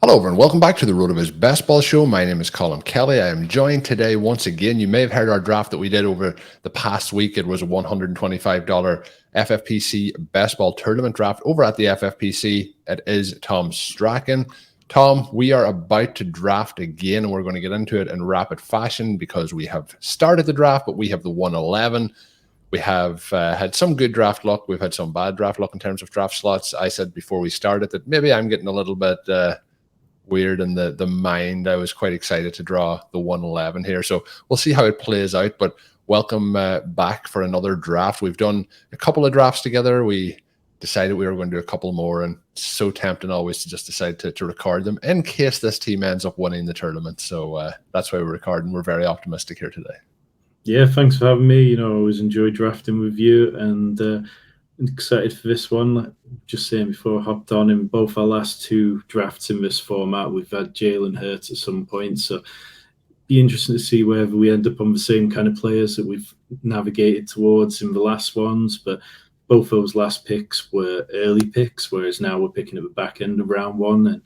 Hello, everyone. Welcome back to the RotoViz Best Ball Show. My name is Colm Kelly. I am joined today once again. You may have heard our draft that we did over the past week. It was a $125 FFPC Best Ball Tournament draft over at the FFPC. It is Tom Strachan. Tom, we are about to draft again, and we're going to get into it in rapid fashion because we have started the draft, but we have the 111. We have had some good draft luck. We've had some bad draft luck in terms of draft slots. I said before we started that maybe I'm getting a little bit weird in the mind. I was quite excited to draw the 111 here. So we'll see how it plays out. But welcome back for another draft. We've done a couple of drafts together. We decided we were going to do a couple more, and so tempting always to just decide to record them in case this team ends up winning the tournament. So that's why we're recording. We're very optimistic here today. Yeah, thanks for having me. I always enjoy drafting with you, and excited for this one. Like just saying before I hopped on, in both our last two drafts in this format, we've had Jalen Hurts at some point. So be interesting to see whether we end up on the same kind of players that we've navigated towards in the last ones. But both those last picks were early picks, whereas now we're picking at the back end of round one. And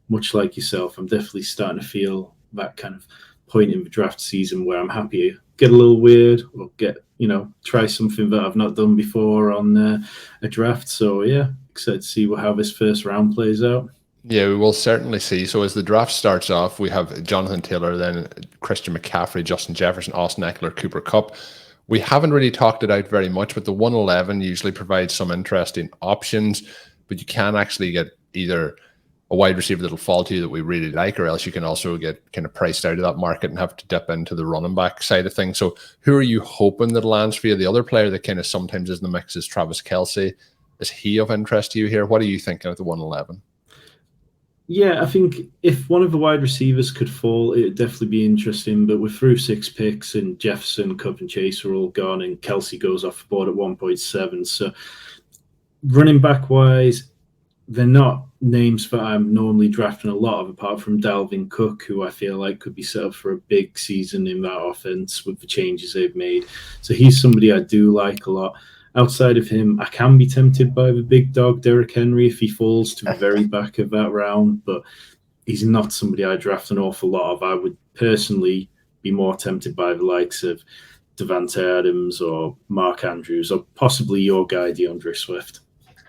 much like yourself, I'm definitely starting to feel that kind of point in the draft season where I'm happy to get a little weird or try something that I've not done before on a draft. So yeah, excited to see how this first round plays out. Yeah, we will certainly see. So as the draft starts off, we have Jonathan Taylor, then Christian McCaffrey, Justin Jefferson, Austin Eckler, Cooper Kupp. We haven't really talked it out very much, but the 111 usually provides some interesting options, but you can actually get either a wide receiver that'll fall to you that we really like, or else you can also get kind of priced out of that market and have to dip into the running back side of things. So who are you hoping that lands for you? The other player that kind of sometimes is in the mix is Travis Kelce. Is he of interest to you here? What are you thinking of the 111? Yeah, I think if one of the wide receivers could fall, it'd definitely be interesting. But we're through 6 picks, and Jefferson, Kupp, and Chase are all gone, and Kelce goes off the board at 1.7. So running back wise, they're not names that I'm normally drafting a lot of, apart from Dalvin Cook, who I feel like could be set up for a big season in that offense with the changes they've made. So he's somebody I do like a lot. Outside of him, I can be tempted by the big dog, Derrick Henry, if he falls to the very back of that round, but he's not somebody I draft an awful lot of. I would personally be more tempted by the likes of Davante Adams or Mark Andrews, or possibly your guy, DeAndre Swift.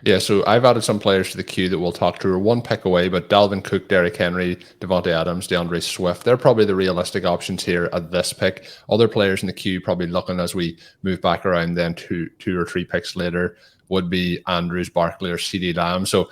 Yeah, so I've added some players to the queue that we'll talk to. We're one pick away, but Dalvin Cook, Derrick Henry, Davante Adams, DeAndre Swift, they're probably the realistic options here at this pick. Other players in the queue probably looking as we move back around then two or three picks later would be Andrews, Barkley, or CeeDee Lamb. So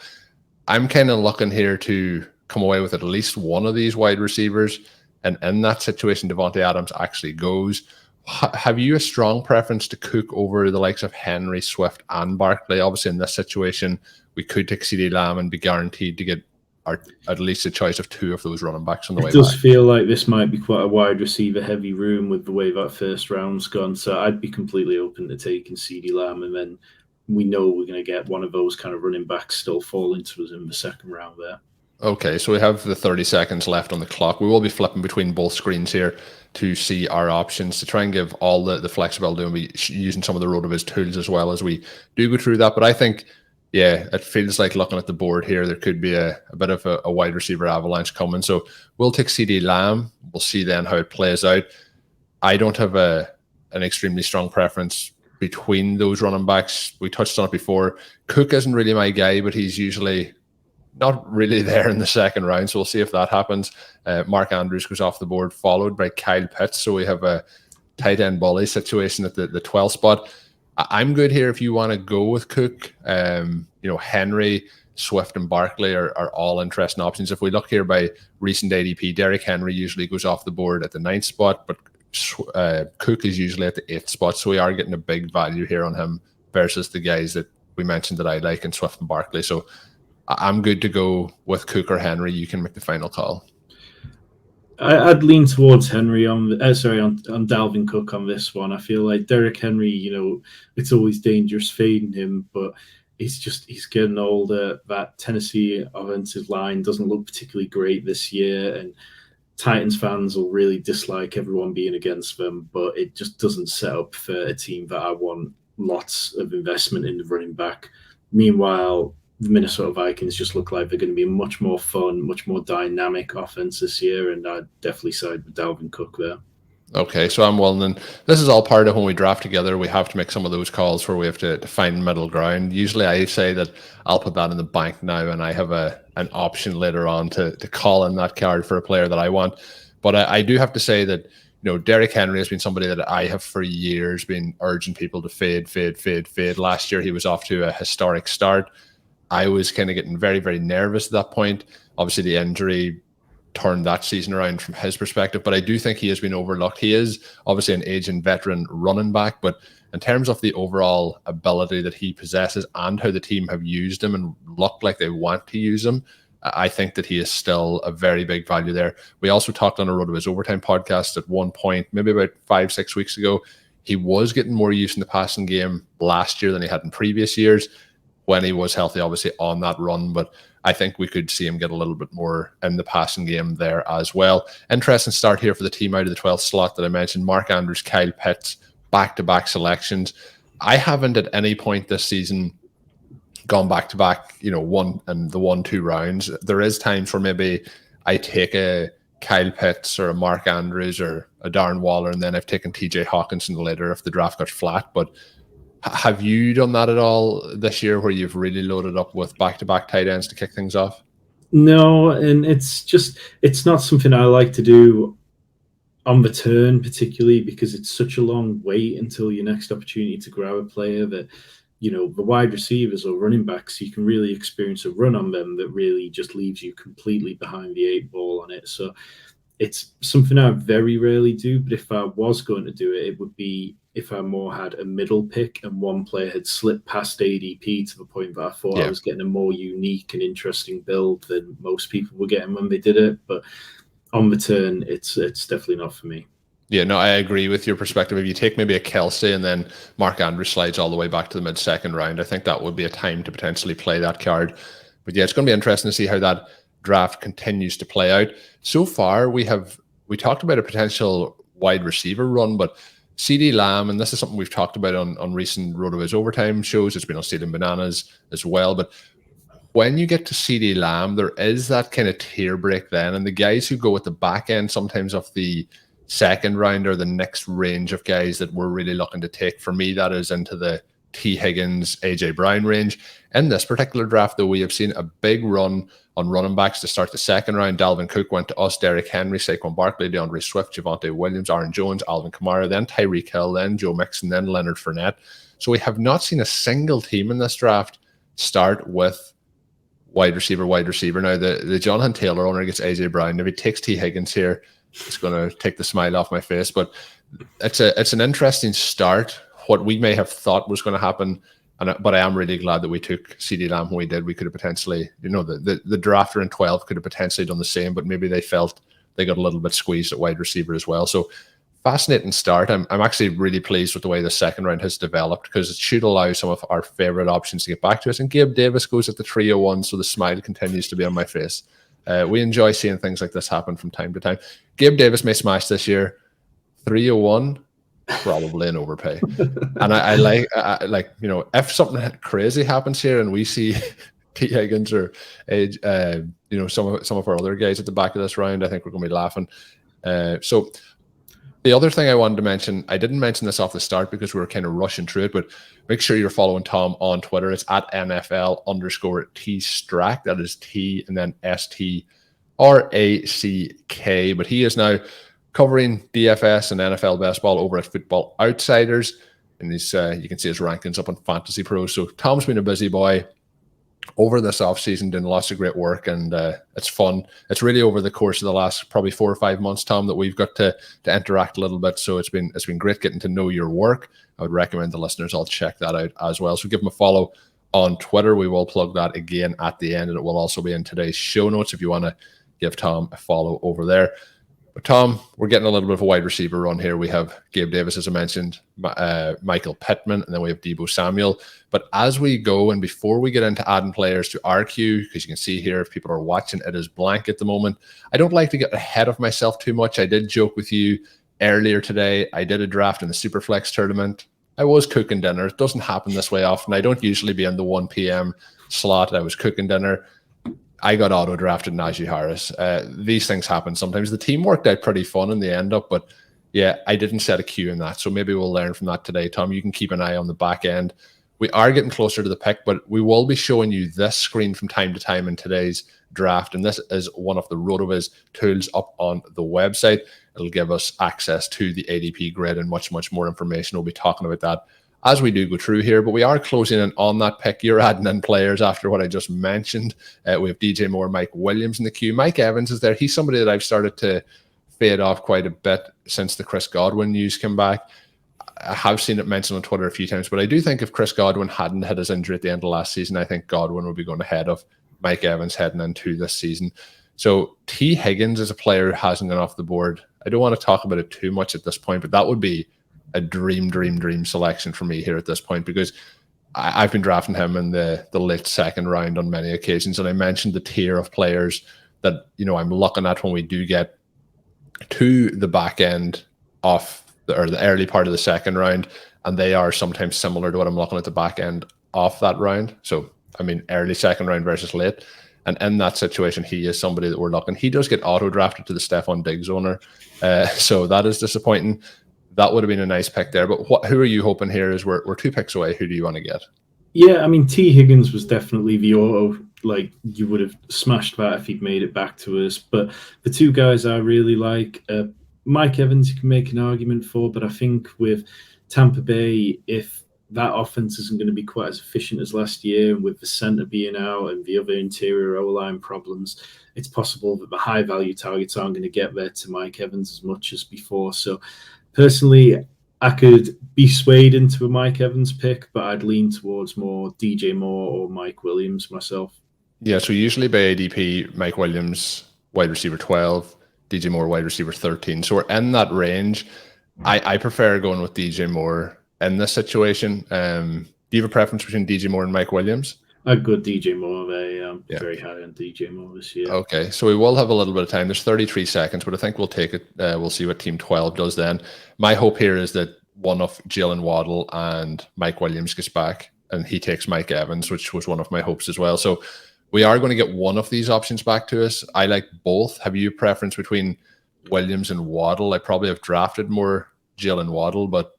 I'm kind of looking here to come away with at least one of these wide receivers. And in that situation, Davante Adams actually goes. Have you a strong preference to Cook over the likes of Henry, Swift, and Barkley? Obviously, in this situation, we could take CeeDee Lamb and be guaranteed to get at least a choice of 2 of those running backs on the way back. It does feel like this might be quite a wide receiver-heavy room with the way that first round's gone. So I'd be completely open to taking CeeDee Lamb, and then we know we're going to get one of those kind of running backs still falling to us in the second round there. Okay, so we have the 30 seconds left on the clock. We will be flipping between both screens here to see our options, to try and give all the flexibility, and be using some of the RotoViz tools as well as we do go through that. But I think, yeah, it feels like looking at the board here, there could be a bit of a wide receiver avalanche coming. So we'll take CeeDee Lamb. We'll see then how it plays out. I don't have an extremely strong preference between those running backs. We touched on it before. Cook isn't really my guy, but he's usually not really there in the second round, so we'll see if that happens. Mark Andrews goes off the board, followed by Kyle Pitts. So we have a tight end bully situation at the 12th spot. I'm good here if you want to go with Cook. Henry, Swift, and Barkley are all interesting options. If we look here by recent ADP, Derrick Henry usually goes off the board at the 9th spot, but Cook is usually at the 8th spot. So we are getting a big value here on him versus the guys that we mentioned that I like in Swift and Barkley. So I'm good to go with Cook or Henry. You can make the final call. I'd lean towards Henry on Dalvin Cook on this one. I feel like Derrick Henry, it's always dangerous fading him, but he's getting older. That Tennessee offensive line doesn't look particularly great this year, and Titans fans will really dislike everyone being against them, but it just doesn't set up for a team that I want lots of investment in the running back. Meanwhile, the Minnesota Vikings just look like they're going to be a much more fun, much more dynamic offense this year, and I'd definitely side with Dalvin Cook there. Okay, so I'm willing, and this is all part of when we draft together. We have to make some of those calls where we have to find middle ground. Usually, I say that I'll put that in the bank now, and I have an option later on to call in that card for a player that I want. But I do have to say that Derrick Henry has been somebody that I have for years been urging people to fade. Last year, he was off to a historic start. I was kind of getting very, very nervous at that point. Obviously, the injury turned that season around from his perspective, but I do think he has been overlooked. He is obviously an aging veteran running back, but in terms of the overall ability that he possesses and how the team have used him and looked like they want to use him, I think that he is still a very big value there. We also talked on a RotoViz Overtime podcast at one point, maybe about 5-6 weeks ago. He was getting more use in the passing game last year than he had in previous years when he was healthy, obviously, on that run, but I think we could see him get a little bit more in the passing game there as well. Interesting start here for the team out of the 12th slot that I mentioned. Mark Andrews, Kyle Pitts, back-to-back selections. I haven't at any point this season gone back-to-back, 1-2 rounds. There is times where maybe I take a Kyle Pitts or a Mark Andrews or a Darren Waller, and then I've taken TJ Hawkinson later if the draft got flat. But have you done that at all this year where you've really loaded up with back-to-back tight ends to kick things off? No, and it's not something I like to do on the turn, particularly because it's such a long wait until your next opportunity to grab a player that, the wide receivers or running backs, you can really experience a run on them that really just leaves you completely behind the 8 ball on it. So it's something I very rarely do, but if I was going to do it, it would be if I more had a middle pick and one player had slipped past ADP to the point that I thought I was getting a more unique and interesting build than most people were getting when they did it. But on the turn, it's definitely not for me. Yeah, no, I agree with your perspective. If you take maybe a Kelsey and then Mark Andrews slides all the way back to the mid-second round, I think that would be a time to potentially play that card. But yeah, it's going to be interesting to see how that draft continues to play out. So far, we talked about a potential wide receiver run, but CeeDee Lamb, and this is something we've talked about on recent RotoViz Overtime shows. It's been on Stealing Bananas as well. But when you get to CeeDee Lamb, there is that kind of tier break then. And the guys who go at the back end sometimes of the second round are the next range of guys that we're really looking to take. For me, that is into the T. Higgins, AJ Brown range. In this particular draft, though, we have seen a big run on running backs to start the second round. Dalvin Cook went to us, Derrick Henry, Saquon Barkley, DeAndre Swift, Javonte Williams, Aaron Jones, Alvin Kamara, then Tyreek Hill, then Joe Mixon, then Leonard Fournette. So we have not seen a single team in this draft start with wide receiver. Now, the Jonathan Taylor owner gets AJ Brown. If he takes T. Higgins here, it's going to take the smile off my face. But it's an interesting start. What we may have thought was going to happen, but I am really glad that we took CeeDee Lamb when we did. We could have potentially, the drafter in 12 could have potentially done the same, but maybe they felt they got a little bit squeezed at wide receiver as well. So fascinating start. I'm actually really pleased with the way the second round has developed because it should allow some of our favorite options to get back to us. And Gabe Davis goes at the 301, so the smile continues to be on my face. We enjoy seeing things like this happen from time to time. Gabe Davis may smash this year. 301, probably an overpay. And I like, if something crazy happens here and we see T. Higgins or some of our other guys at the back of this round, I think we're going to be laughing. So the other thing I wanted to mention, I didn't mention this off the start because we were kind of rushing through it, but make sure you're following Tom on Twitter. It's at NFL_T-Strack. That is T and then STRACK. But he is now covering DFS and NFL best ball over at Football Outsiders. And he's you can see his rankings up on Fantasy Pro. So Tom's been a busy boy over this offseason, doing lots of great work, and it's fun. It's really over the course of the last probably 4 or 5 months, Tom, that we've got to interact a little bit. So it's been great getting to know your work. I would recommend the listeners all check that out as well. So give him a follow on Twitter. We will plug that again at the end, and it will also be in today's show notes if you want to give Tom a follow over there. But Tom, we're getting a little bit of a wide receiver run here. We have Gabe Davis, as I mentioned, Michael Pittman, and then we have Deebo Samuel. But as we go, and before we get into adding players to our queue, because you can see here, if people are watching, it is blank at the moment. I don't like to get ahead of myself too much. I did joke with you earlier today. I did a draft in the Superflex tournament. I was cooking dinner. It doesn't happen this way often. I don't usually be in the 1 p.m. slot. I was cooking dinner. I got auto-drafted Najee Harris. These things happen sometimes. The team worked out pretty fun in the end up, but yeah, I didn't set a queue in that. So maybe we'll learn from that today. Tom, you can keep an eye on the back end. We are getting closer to the pick, but we will be showing you this screen from time to time in today's draft. And this is one of the RotoViz tools up on the website. It'll give us access to the ADP grid and much, much more information. We'll be talking about that as we do go through here, but we are closing in on that pick. You're adding in players after what I just mentioned. We have DJ Moore, Mike Williams in the queue. Mike Evans is there. He's somebody that I've started to fade off quite a bit since the Chris Godwin news came back. I have seen it mentioned on Twitter a few times, but I do think if Chris Godwin hadn't had his injury at the end of last season, I think Godwin would be going ahead of Mike Evans heading into this season. So T. Higgins is a player who hasn't gone off the board. I don't want to talk about it too much at this point, but that would be a dream selection for me here at this point, because I've been drafting him in the late second round on many occasions. And I mentioned the tier of players that, I'm looking at when we do get to the back end of the early part of the second round. And they are sometimes similar to what I'm looking at the back end of that round. So, early second round versus late. And in that situation, he is somebody that we're looking. He does get auto-drafted to the Stephon Diggs owner. So that is disappointing. That would have been a nice pick there. But who are you hoping here is we're 2 picks away? Who do you want to get? Yeah, T. Higgins was definitely the auto. Like, you would have smashed that if he'd made it back to us. But the 2 guys I really like, Mike Evans, you can make an argument for. But I think with Tampa Bay, if that offense isn't going to be quite as efficient as last year, and with the center being out and the other interior O-line problems, it's possible that the high-value targets aren't going to get there to Mike Evans as much as before. So, personally, I could be swayed into a Mike Evans pick, but I'd lean towards more DJ Moore or Mike Williams myself. Yeah, so usually by ADP, Mike Williams, wide receiver 12, DJ Moore, wide receiver 13. So we're in that range. I prefer going with DJ Moore in this situation. Do you have a preference between DJ Moore and Mike Williams? I'd go DJ Moore there. I'm very high on DJ Moore this year. Okay, so we will have a little bit of time. There's 33 seconds, but I think we'll take it. We'll see what Team 12 does then. My hope here is that one of Jalen Waddle and Mike Williams gets back, and he takes Mike Evans, which was one of my hopes as well. So we are going to get one of these options back to us. I like both. Have you a preference between Williams and Waddle? I probably have drafted more Jalen Waddle, but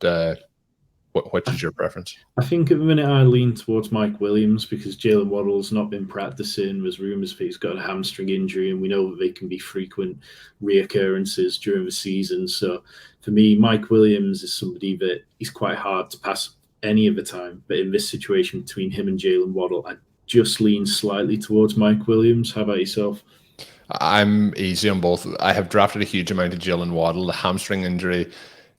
what is your preference? I think at the minute I lean towards Mike Williams because Jalen Waddle's not been practicing. There's rumours that he's got a hamstring injury, and we know that they can be frequent reoccurrences during the season. So for me, Mike Williams is somebody that is quite hard to pass any of the time. But in this situation between him and Jalen Waddle, I just lean slightly towards Mike Williams. How about yourself? I'm easy on both. I have drafted a huge amount of Jalen Waddle. The hamstring injury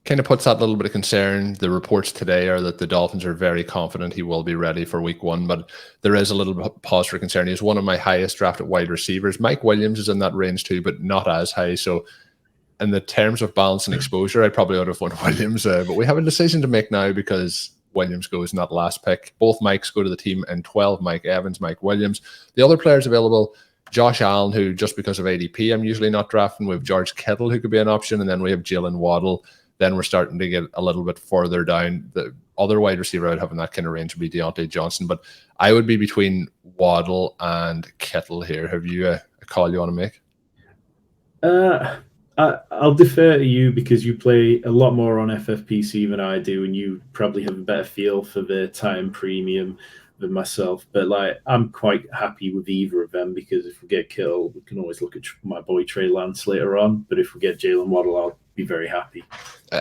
kind of puts that little bit of concern. The reports today are that the Dolphins are very confident he will be ready for week 1, but there is a little bit of pause for concern. He's one of my highest drafted wide receivers. Mike Williams is in that range too, but not as high. So in the terms of balance and exposure, I probably would have won Williams, but we have a decision to make now because Williams goes in that last pick. Both Mikes go to the team in 12, Mike Evans, Mike Williams. The other players available, Josh Allen, who just because of ADP, I'm usually not drafting. We have George Kittle, who could be an option, and then we have Jalen Waddle. Then we're starting to get a little bit further down. The other wide receiver I'd have in that kind of range would be Deontay Johnson, but I would be between Waddle and Kittle here. Have you a call you want to make? I'll defer to you because you play a lot more on FFPC than I do, and you probably have a better feel for the time premium than myself. But I'm quite happy with either of them because if we get Kittle, we can always look at my boy Trey Lance later on. But if we get Jalen Waddle, I'll be very happy.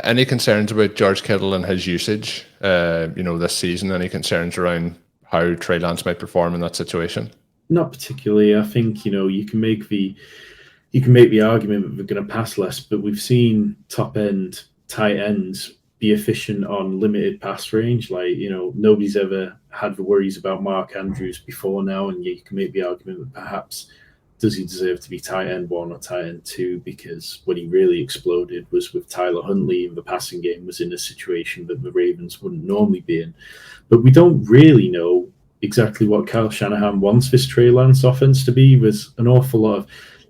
Any concerns about George Kittle and his usage, this season? Any concerns around how Trey Lance might perform in that situation? Not particularly. I think, you can make the argument that they're going to pass less, but we've seen top end tight ends be efficient on limited pass range. Nobody's ever had the worries about Mark Andrews before now, and you can make the argument that perhaps does he deserve to be tight end 1 or tight end 2, because when he really exploded was with Tyler Huntley, and the passing game was in a situation that the Ravens wouldn't normally be in. But we don't really know exactly what Kyle Shanahan wants this Trey Lance offense to be. There's an awful lot of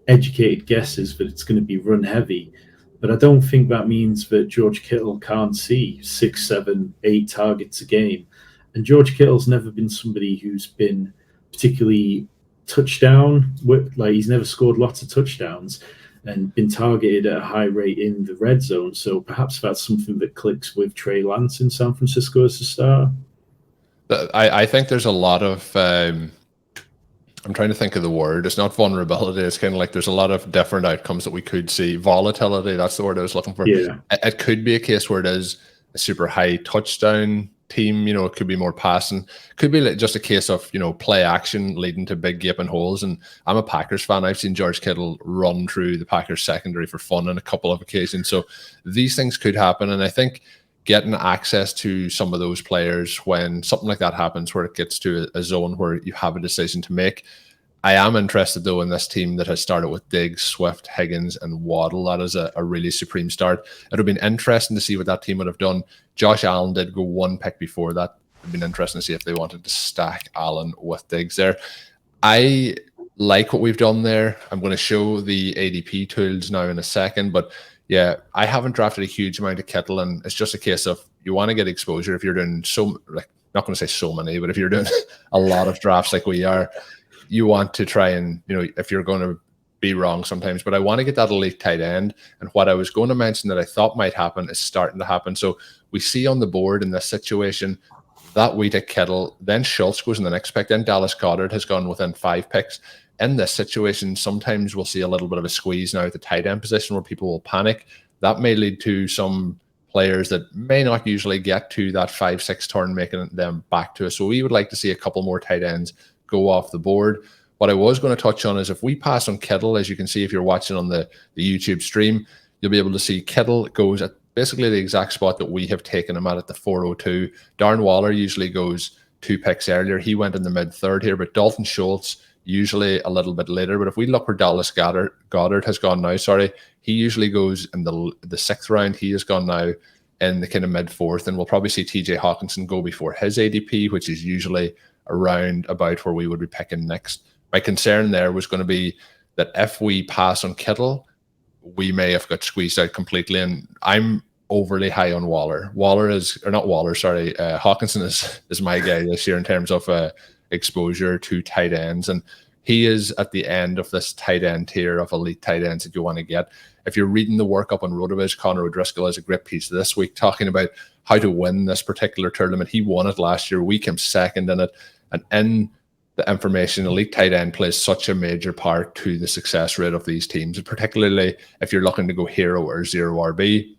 educated guesses that it's going to be run heavy, but I don't think that means that George Kittle can't see 6, 7, 8 targets a game. And George Kittle's never been somebody who's been particularly touchdown. Like, he's never scored lots of touchdowns and been targeted at a high rate in the red zone. So perhaps that's something that clicks with Trey Lance in San Francisco as a star. I think there's a lot of I'm trying to think of the word. It's not vulnerability. It's kind of like there's a lot of different outcomes that we could see. Volatility, that's the word I was looking for. Yeah. It could be a case where it is a super high touchdown team. You know, it could be more passing. Could be like just a case of, you know, play action leading to big gaping holes. And I'm a Packers fan. I've seen George Kittle run through the Packers secondary for fun on a couple of occasions. So these things could happen. And I think getting access to some of those players when something like that happens, where it gets to a zone where you have a decision to make. I am interested, though, in this team that has started with Diggs, Swift, Higgins, and Waddle. That is a really supreme start. It would have been interesting to see what that team would have done. Josh Allen did go one pick before that. It would have been interesting to see if they wanted to stack Allen with Diggs there. I like what we've done there. I'm going to show the ADP tools now in a second, but yeah, I haven't drafted a huge amount of Kittle, and it's just a case of you want to get exposure. If you're doing not going to say so many, but if you're doing a lot of drafts like we are, you want to try and, you know, if you're going to be wrong sometimes, but I want to get that elite tight end. And what I was going to mention that I thought might happen is starting to happen. So we see on the board in this situation that we take Kittle, then Schultz goes in the next pick, then Dallas Goedert has gone within 5 picks. In this situation, sometimes we'll see a little bit of a squeeze now at the tight end position where people will panic. That may lead to some players that may not usually get to that 5-6 turn, making them back to us. So we would like to see a couple more tight ends go off the board. What I was going to touch on is if we pass on Kittle, as you can see if you're watching on the YouTube stream, you'll be able to see Kittle goes at basically the exact spot that we have taken him at the 402. Darren Waller usually goes 2 picks earlier. He went in the mid-third here, but Dalton Schultz usually a little bit later. But if we look where Dallas Goedert has gone now, he usually goes in the 6th round. He has gone now in the kind of mid-4th, and we'll probably see TJ Hawkinson go before his ADP, which is usually around about where we would be picking next. My concern there was going to be that if we pass on Kittle, we may have got squeezed out completely. And I'm overly high on Waller. Hawkinson is my guy this year in terms of exposure to tight ends. And he is at the end of this tight end tier of elite tight ends that you want to get. If you're reading the work up on RotoViz, Connor O'Driscoll has a great piece this week talking about how to win this particular tournament. He won it last year. We came second in it. And in the information, elite tight end plays such a major part to the success rate of these teams, and particularly if you're looking to go hero or zero RB.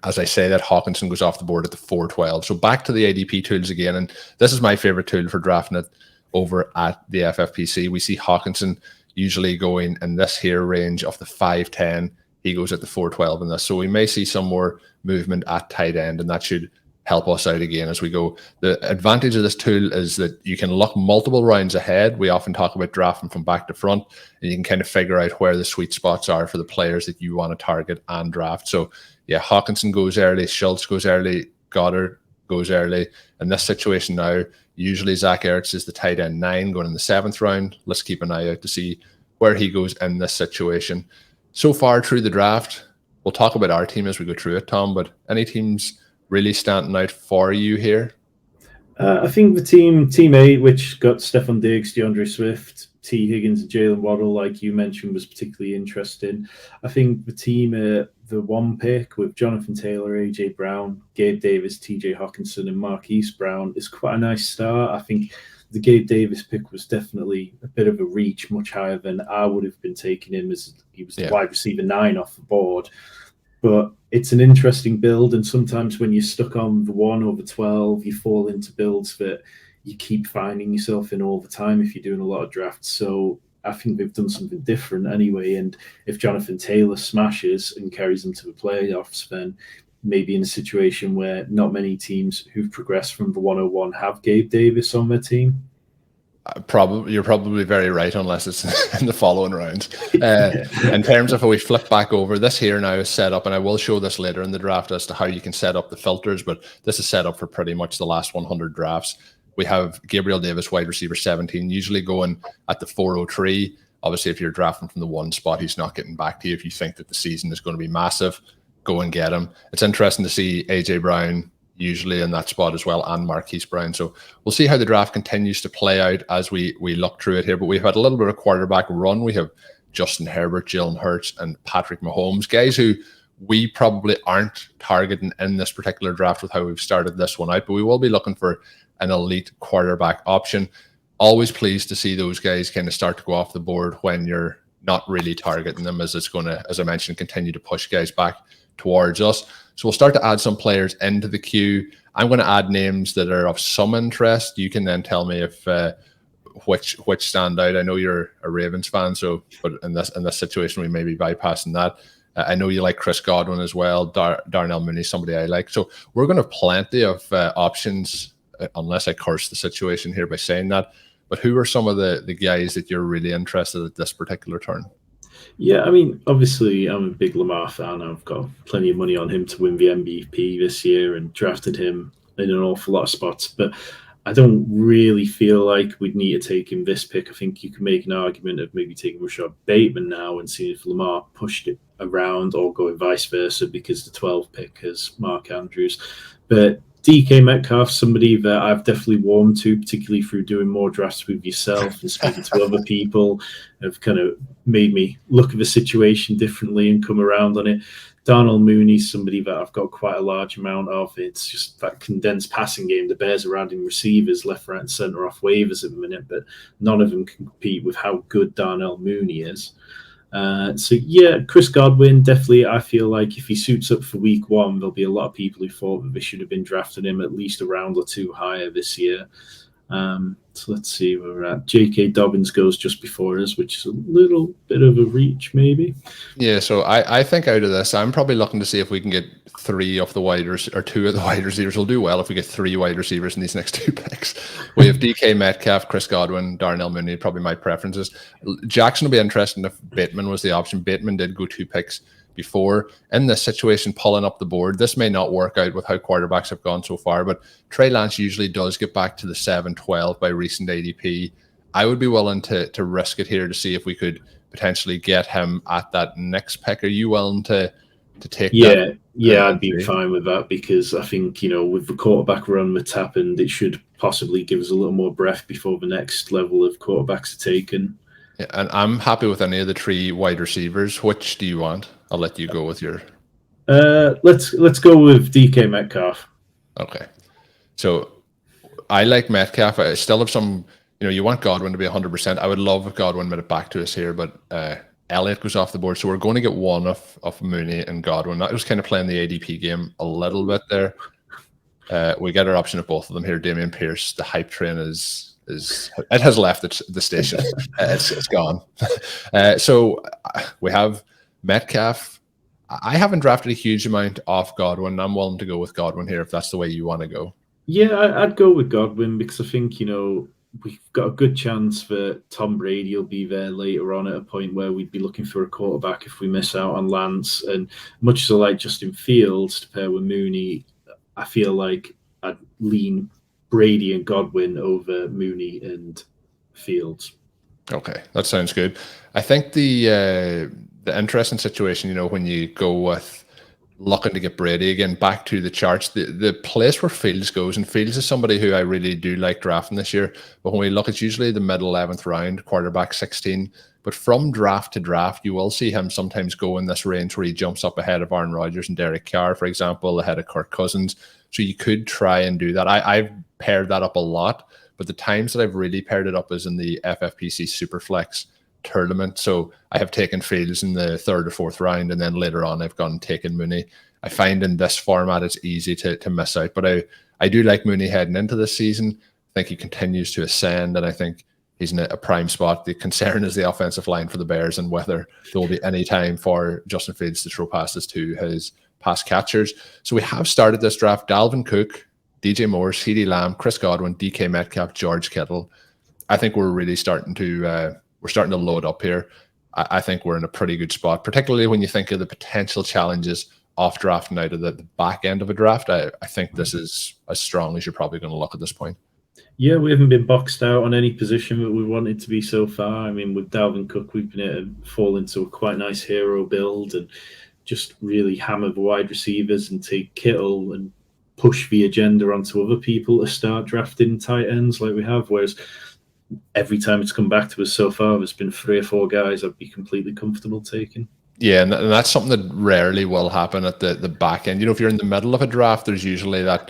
As I say, that Hawkinson goes off the board at the 412. So back to the ADP tools again, and this is my favorite tool for drafting it over at the FFPC. We see Hawkinson usually going in this here range of the 510. He goes at the 412 in this. So we may see some more movement at tight end, and that should help us out again as we go. The advantage of this tool is that you can look multiple rounds ahead. We often talk about drafting from back to front, and you can kind of figure out where the sweet spots are for the players that you want to target and draft. So yeah, Hawkinson goes early, Schultz goes early, Goddard goes early. In this situation now, usually Zach Ertz is the tight end 9 going in the 7th round. Let's keep an eye out to see where he goes in this situation. So far through the draft, we'll talk about our team as we go through it, Tom, but any teams really standing out for you here? I think the team 8, which got Stephon Diggs, DeAndre Swift, T. Higgins, and Jalen Waddle, like you mentioned, was particularly interesting. I think the team, the 1 pick with Jonathan Taylor, AJ Brown, Gabe Davis, TJ Hawkinson, and Marquise Brown is quite a nice start. I think the Gabe Davis pick was definitely a bit of a reach, much higher than I would have been taking him, as he was the wide receiver 9 off the board. But it's an interesting build, and sometimes when you're stuck on the 1 over 12, you fall into builds that you keep finding yourself in all the time if you're doing a lot of drafts. So I think they've done something different anyway, and if Jonathan Taylor smashes and carries them to the playoffs, then maybe in a situation where not many teams who've progressed from the 101 have Gabe Davis on their team. You're probably very right, unless it's in the following rounds. In terms of how we flip back over, this here now is set up, and I will show this later in the draft as to how you can set up the filters, but this is set up for pretty much the last 100 drafts. We have Gabriel Davis, wide receiver 17, usually going at the 403. Obviously, if you're drafting from the 1 spot, he's not getting back to you. If you think that the season is going to be massive, go and get him. It's interesting to see AJ Brown usually in that spot as well, and Marquise Brown. So we'll see how the draft continues to play out as we look through it here. But we've had a little bit of quarterback run. We have Justin Herbert, Jalen Hurts, and Patrick Mahomes, guys who we probably aren't targeting in this particular draft with how we've started this one out, but we will be looking for an elite quarterback option. Always pleased to see those guys kind of start to go off the board when you're not really targeting them, as it's going to, as I mentioned, continue to push guys back towards us. So we'll start to add some players into the queue. I'm going to add names that are of some interest. You can then tell me if which stand out. I know you're a Ravens fan, so but in this situation we may be bypassing that. I know you like Chris Godwin as well. Darnell Mooney, somebody I like. So we're going to have plenty of options, unless I curse the situation here by saying that. But who are some of the guys that you're really interested at this particular turn? Yeah, I mean, obviously, I'm a big Lamar fan. I've got plenty of money on him to win the MVP this year and drafted him in an awful lot of spots. But I don't really feel like we'd need to take him this pick. I think you can make an argument of maybe taking Rashad Bateman now and seeing if Lamar pushed it around, or going vice versa, because the 12th pick is Mark Andrews. But DK Metcalf, somebody that I've definitely warmed to, particularly through doing more drafts with yourself and speaking to other people, have kind of made me look at the situation differently and come around on it. Darnell Mooney, somebody that I've got quite a large amount of. It's just that condensed passing game. The Bears are rounding receivers left, right, and center off waivers at the minute, but none of them can compete with how good Darnell Mooney is. So yeah, Chris Godwin, definitely. I feel like if he suits up for week one, there'll be a lot of people who thought that they should have been drafting him at least a round or two higher this year. So let's see where we're at. J.K. Dobbins goes just before us, which is a little bit of a reach, maybe. Yeah, so I think out of this, I'm probably looking to see if we can get two of the wide receivers. We'll do well if we get 3 wide receivers in these next 2 picks. We have DK Metcalf, Chris Godwin, Darnell Mooney, probably my preferences. Jackson will be interesting if Bateman was the option. Bateman did go 2 picks before. In this situation, pulling up the board, this may not work out with how quarterbacks have gone so far, but Trey Lance usually does get back to the 7-12 by recent ADP. I would be willing to risk it here to see if we could potentially get him at that next pick. Are you willing to take that? Yeah, I'd be fine with that, because I think, with the quarterback run that's happened, it should possibly give us a little more breath before the next level of quarterbacks are taken. Yeah, and I'm happy with any of the 3 wide receivers. Which do you want? I'll let you go with your. Let's go with DK Metcalf. Okay, so I like Metcalf. I still have some. You want Godwin to be 100%. I would love if Godwin made it back to us here, but Elliott goes off the board, so we're going to get one of Mooney and Godwin. That was kind of playing the ADP game a little bit there. We get our option of both of them here. Dameon Pierce, the hype train it has left the station. It's gone. So we have Metcalf. I haven't drafted a huge amount off Godwin. I'm willing to go with Godwin here if that's the way you want to go. Yeah, I'd go with Godwin, because I think, we've got a good chance that Tom Brady will be there later on at a point where we'd be looking for a quarterback if we miss out on Lance. And much as I like Justin Fields to pair with Mooney, I feel like I'd lean Brady and Godwin over Mooney and Fields. Okay, that sounds good. I think the interesting situation, when you go with looking to get Brady again back to the charts, the place where Fields goes, and Fields is somebody who I really do like drafting this year, but when we look, it's usually the middle 11th round, quarterback 16. But from draft to draft, you will see him sometimes go in this range where he jumps up ahead of Aaron Rodgers and Derek Carr, for example, ahead of Kirk Cousins. So you could try and do that. I've paired that up a lot, but the times that I've really paired it up is in the FFPC Superflex tournament. So I have taken Fields in the 3rd or 4th round, and then later on I've gone and taken Mooney. I find in this format it's easy to miss out, but I do like Mooney heading into this season. I think he continues to ascend, and I think he's in a prime spot. The concern is the offensive line for the Bears and whether there will be any time for Justin Fields to throw passes to his pass catchers. So we have started this draft. Dalvin Cook, DJ Moore, CeeDee Lamb, Chris Godwin, DK Metcalf, George Kittle. I think we're really starting to load up here. I think we're in a pretty good spot, particularly when you think of the potential challenges off drafting out of the back end of a draft. I think this is as strong as you're probably going to look at this point. Yeah, we haven't been boxed out on any position that we wanted to be so far. I mean, with Dalvin Cook, we've been able to fall into a quite nice hero build and just really hammer the wide receivers and take Kittle and push the agenda onto other people to start drafting tight ends like we have, whereas every time it's come back to us so far, there's been 3 or 4 guys I'd be completely comfortable taking. Yeah, and that's something that rarely will happen at the back end. If you're in the middle of a draft, there's usually that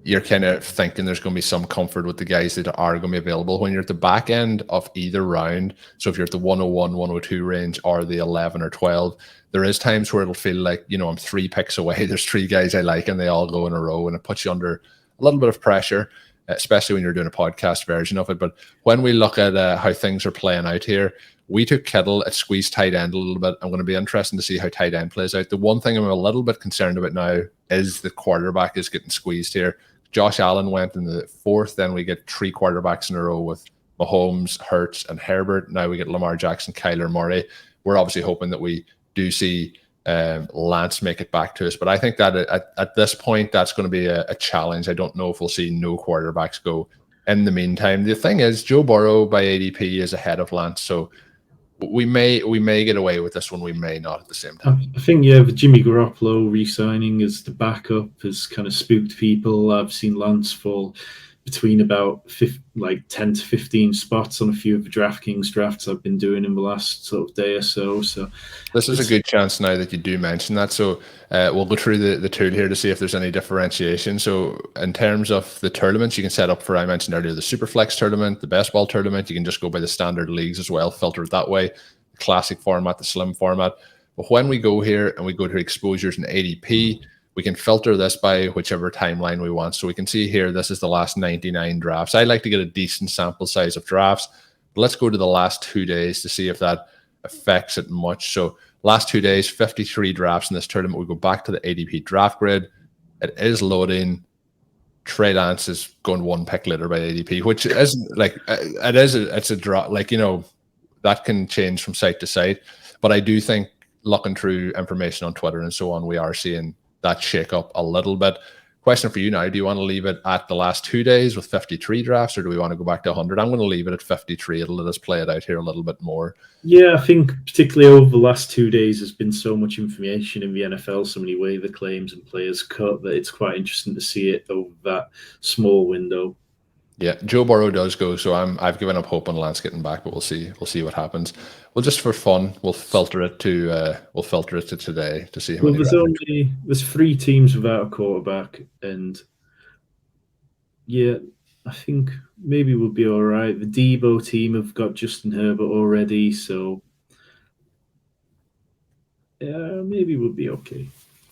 you're kind of thinking there's going to be some comfort with the guys that are going to be available. When you're at the back end of either round, so if you're at the 101, 102 range or the 11 or 12, there is times where it'll feel like, I'm 3 picks away. There's 3 guys I like and they all go in a row, and it puts you under a little bit of pressure, especially when you're doing a podcast version of it. But when we look at how things are playing out here, we took Kittle at squeeze tight end a little bit. I'm going to be interested to see how tight end plays out. The one thing I'm a little bit concerned about now is the quarterback is getting squeezed here. Josh Allen went in the 4th. Then we get 3 quarterbacks in a row with Mahomes, Hurts, and Herbert. Now we get Lamar Jackson, Kyler Murray. We're obviously hoping that we do see Lance make it back to us. But I think that at this point, that's going to be a challenge. I don't know if we'll see no quarterbacks go. In the meantime, the thing is, Joe Burrow by ADP is ahead of Lance. So we may get away with this one. We may not at the same time. I think, the Jimmy Garoppolo re-signing as the backup has kind of spooked people. I've seen Lance fall between about 10 to 15 spots on a few of the DraftKings drafts I've been doing in the last sort of day or so. So this is a good chance now that you do mention that. So we'll go through the tool here to see if there's any differentiation. So in terms of the tournaments, you can set up for, I mentioned earlier, the Superflex tournament, the Best Ball tournament. You can just go by the standard leagues as well, filter it that way. The classic format, the slim format. But when we go here and we go to exposures and ADP, we can filter this by whichever timeline we want. So we can see here, this is the last 99 drafts. I like to get a decent sample size of drafts. But let's go to the last 2 days to see if that affects it much. So last 2 days, 53 drafts in this tournament. We go back to the ADP draft grid. It is loading. Trey Lance is going 1 pick later by ADP, which isn't like, it's a drop. Like, that can change from site to site. But I do think looking through information on Twitter and so on, we are seeing that shake up a little bit. Question for you now, do you want to leave it at the last 2 days with 53 drafts, or do we want to go back to 100? I'm going to leave it at 53. It'll let us play it out here a little bit more. Yeah, I think particularly over the last 2 days, there's been so much information in the NFL, so many waiver claims and players cut, that it's quite interesting to see it over that small window. Yeah, Joe Burrow does go, so I've given up hope on Lance getting back, but we'll see what happens. Well, just for fun, we'll filter it to today to see how many. There's 3 teams without a quarterback, and yeah, I think maybe we'll be all right. The Debo team have got Justin Herbert already, so yeah, maybe we'll be okay.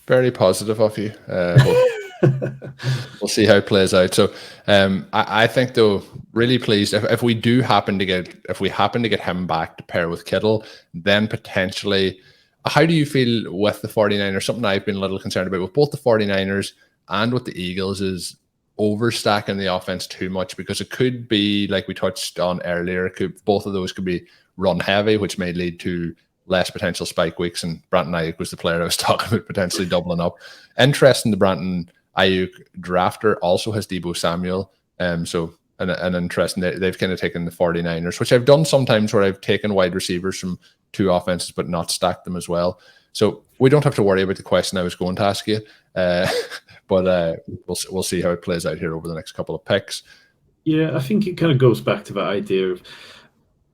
Very positive of you. We'll see how it plays out. So I think, though, really pleased if we happen to get him back to pair with Kittle, then potentially, how do you feel with the 49ers? Something I've been a little concerned about with both the 49ers and with the Eagles is overstacking the offense too much, because it could be, like we touched on earlier, both of those could be run heavy, which may lead to less potential spike weeks. And Brandon Ayuk was the player I was talking about potentially doubling up. Interesting, the Brandon Ayuk drafter also has Deebo Samuel. So an interesting, they've kind of taken the 49ers, which I've done sometimes where I've taken wide receivers from 2 offenses but not stacked them as well. So we don't have to worry about the question I was going to ask you. But we'll see how it plays out here over the next couple of picks. Yeah, I think it kind of goes back to that idea of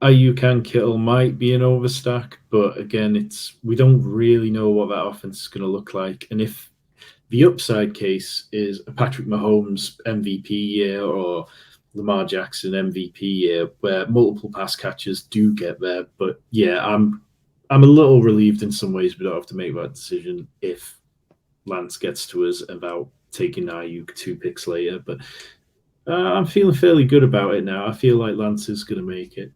Ayuk and Kittle might be an overstack, but again, we don't really know what that offense is going to look like. And if the upside case is a Patrick Mahomes MVP year or Lamar Jackson MVP year, where multiple pass catchers do get there, but yeah, I'm a little relieved in some ways we don't have to make that decision if Lance gets to us about taking Ayuk 2 picks later. But I'm feeling fairly good about it now. I feel like Lance is going to make it.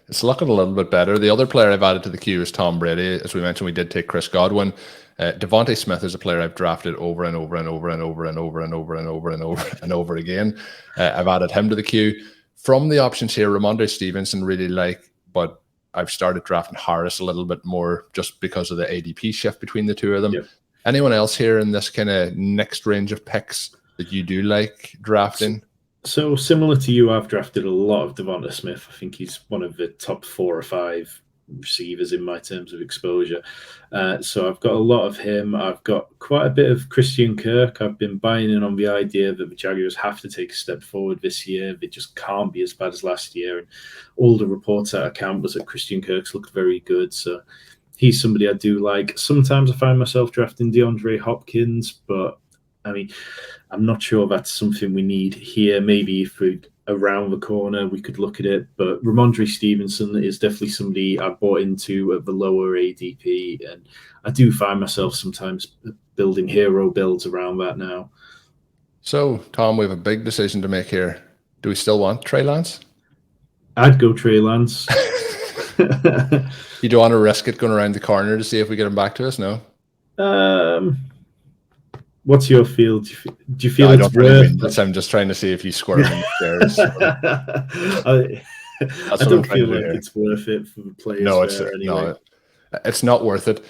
It's looking a little bit better. The other player I've added to the queue is Tom Brady. As we mentioned, we did take Chris Godwin. Devontae Smith is a player I've drafted over and over and over and over and over and over and over and over and over again. I've added him to the queue. From the options here, Ramondre Stevenson really like, but I've started drafting Harris a little bit more just because of the ADP shift between the 2 of them. Yep. Anyone else here in this kind of next range of picks that you do like drafting? So similar to you, I've drafted a lot of Devonta Smith. I think he's one of the top 4 or 5 receivers in my terms of exposure. So I've got a lot of him. I've got quite a bit of Christian Kirk. I've been buying in on the idea that the Jaguars have to take a step forward this year. They just can't be as bad as last year. And all the reports out of camp was that Christian Kirk's looked very good. So he's somebody I do like. Sometimes I find myself drafting DeAndre Hopkins, but I mean, I'm not sure that's something we need here. Maybe if we around the corner, we could look at it. But Ramondre Stevenson is definitely somebody I bought into at the lower ADP. And I do find myself sometimes building hero builds around that now. So, Tom, we have a big decision to make here. Do we still want Trey Lance? I'd go Trey Lance. You don't want to risk it going around the corner to see if we get him back to us? No? What's your feel? Do you feel it's worth it? I'm just trying to see if you score him in the shares. I don't feel like it's worth it for the players. No, it's not worth it.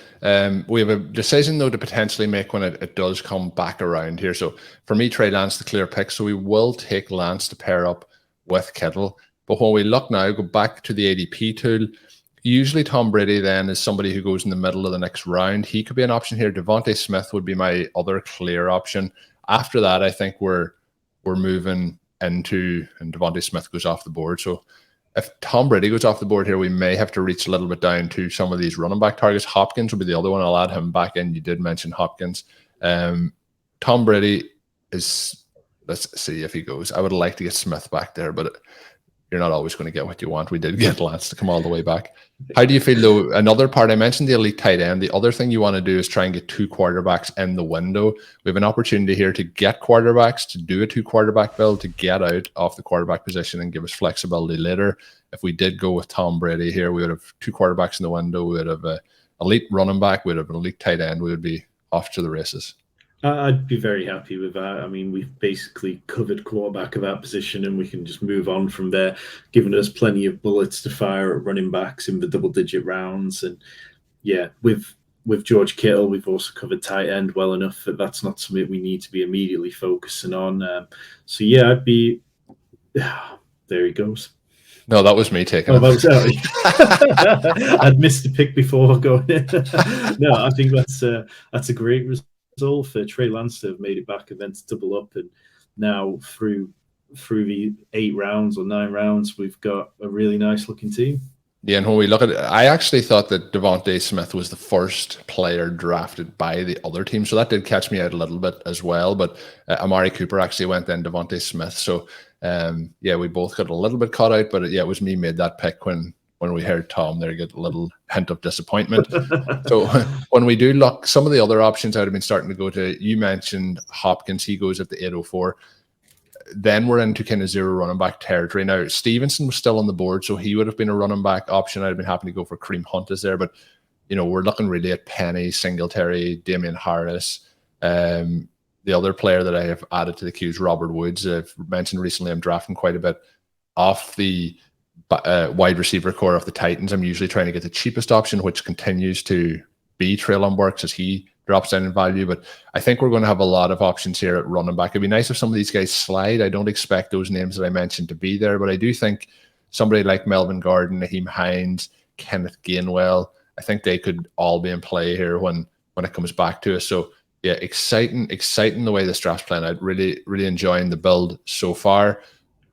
We have a decision, though, to potentially make when it does come back around here. So for me, Trey Lance, the clear pick. So we will take Lance to pair up with Kittle. But when we look now, go back to the ADP tool, usually Tom Brady then is somebody who goes in the middle of the next round. He could be an option here. Devontae Smith would be my other clear option. After that, I think we're moving into, and Devontae Smith goes off the board. So if Tom Brady goes off the board here, we may have to reach a little bit down to some of these running back targets. Hopkins will be the other one. I'll add him back in. You did mention Hopkins. Tom Brady is, let's see if he goes. I would like to get Smith back there, but you're not always going to get what you want. We did get Lance to come all the way back. How do you feel, though? Another part, I mentioned the elite tight end. The other thing you want to do is try and get 2 quarterbacks in the window. We have an opportunity here to get quarterbacks, to do a 2 quarterback build, to get out of the quarterback position and give us flexibility later. If we did go with Tom Brady here, we would have 2 quarterbacks in the window. We would have an elite running back. We would have an elite tight end. We would be off to the races. I'd be very happy with that. I mean, we've basically covered quarterback of that position, and we can just move on from there, giving us plenty of bullets to fire at running backs in the double-digit rounds. And yeah, with George Kittle, we've also covered tight end well enough that that's not something we need to be immediately focusing on. So yeah, I'd be there. He goes. No, that was me taking. Oh, I'd missed the pick before going in. No, I think that's a great result for Trey Lance to have made it back and then to double up, and now through the 8 rounds or 9 rounds, we've got a really nice looking team. Yeah, and when we look at it, I actually thought that Devontae Smith was the first player drafted by the other team, so that did catch me out a little bit as well. But Amari Cooper actually went then Devontae Smith, so yeah, we both got a little bit caught out. But yeah, it was me made that pick when we heard Tom there get a little hint of disappointment. So when we do look, some of the other options I'd have been starting to go to, you mentioned Hopkins, he goes at the 804. Then we're into kind of 0 running back territory. Now, Stevenson was still on the board, so he would have been a running back option. I'd have been happy to go for Kareem Hunt is there, but we're looking really at Penny, Singletary, Damian Harris. The other player that I have added to the queue is Robert Woods. I've mentioned recently I'm drafting quite a bit off the wide receiver core of the Titans. I'm usually trying to get the cheapest option, which continues to be Treylon Burks as he drops down in value. But I think we're going to have a lot of options here at running back. It'd be nice if some of these guys slide. I don't expect those names that I mentioned to be there, but I do think somebody like Melvin Gordon, Naheem Hines, Kenneth Gainwell, I think they could all be in play here when it comes back to us. So yeah, exciting the way this draft's playing out. Really, really enjoying the build so far.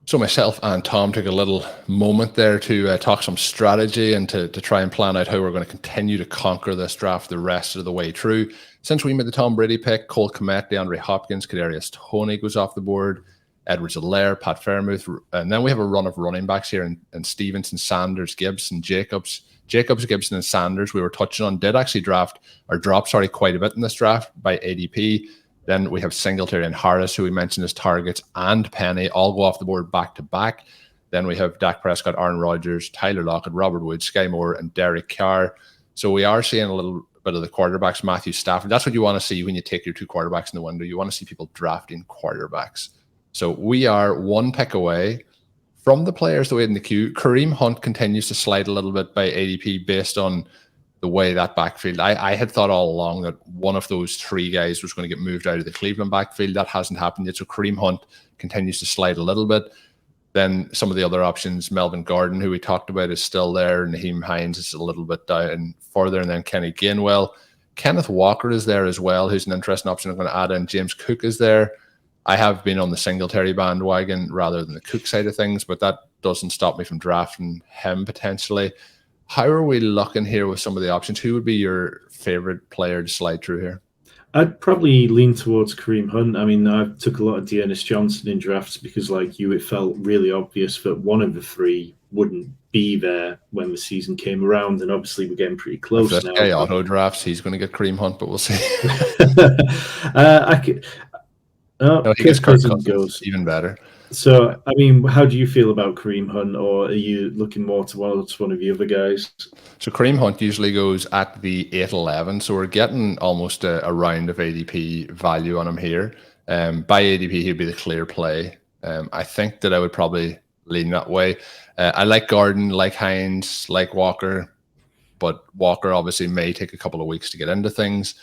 So myself and Tom took a little moment there to talk some strategy and to try and plan out how we're going to continue to conquer this draft the rest of the way through. Since we made the Tom Brady pick, Cole Kmet, DeAndre Hopkins, Kadarius Toney goes off the board, Edwards-Helaire, Pat Fairmouth, and then we have a run of running backs here and Stevenson, Sanders, Gibson, Jacobs, Gibson, and Sanders we were touching on did actually drop quite a bit in this draft by ADP. Then we have Singletary and Harris, who we mentioned as targets, and Penny all go off the board back to back. Then we have Dak Prescott, Aaron Rodgers, Tyler Lockett, Robert Woods, Sky Moore, and Derek Carr. So we are seeing a little bit of the quarterbacks. Matthew Stafford. That's what you want to see when you take your 2 quarterbacks in the window. You want to see people drafting quarterbacks. So we are 1 pick away from the players that we had in the queue. Kareem Hunt continues to slide a little bit by ADP based on the way that backfield. I had thought all along that one of those 3 guys was going to get moved out of the Cleveland backfield. That hasn't happened yet. So Kareem Hunt continues to slide a little bit. Then some of the other options, Melvin Gordon, who we talked about, is still there. Naheem Hines is a little bit down further. And then Kenny Gainwell. Kenneth Walker is there as well, who's an interesting option. I'm going to add in. James Cook is there. I have been on the Singletary bandwagon rather than the Cook side of things, but that doesn't stop me from drafting him potentially. How are we looking here with some of the options? Who would be your favorite player to slide through here? I'd probably lean towards Kareem Hunt. I mean, I took a lot of Dearness Johnson in drafts because, like you, it felt really obvious that one of the three wouldn't be there when the season came around, and obviously we're getting pretty close if now. Guy auto drafts, he's going to get Kareem Hunt, but we'll see. No, he gets Kirk Cousins, even better. So, I mean, how do you feel about Kareem Hunt, or are you looking more towards one of the other guys? So Kareem Hunt usually goes at the 8-11, so we're getting almost a round of ADP value on him here. By ADP, he'd be the clear play. I think that I would probably lean that way. I like Gordon, like Hines, like Walker, but Walker obviously may take a couple of weeks to get into things.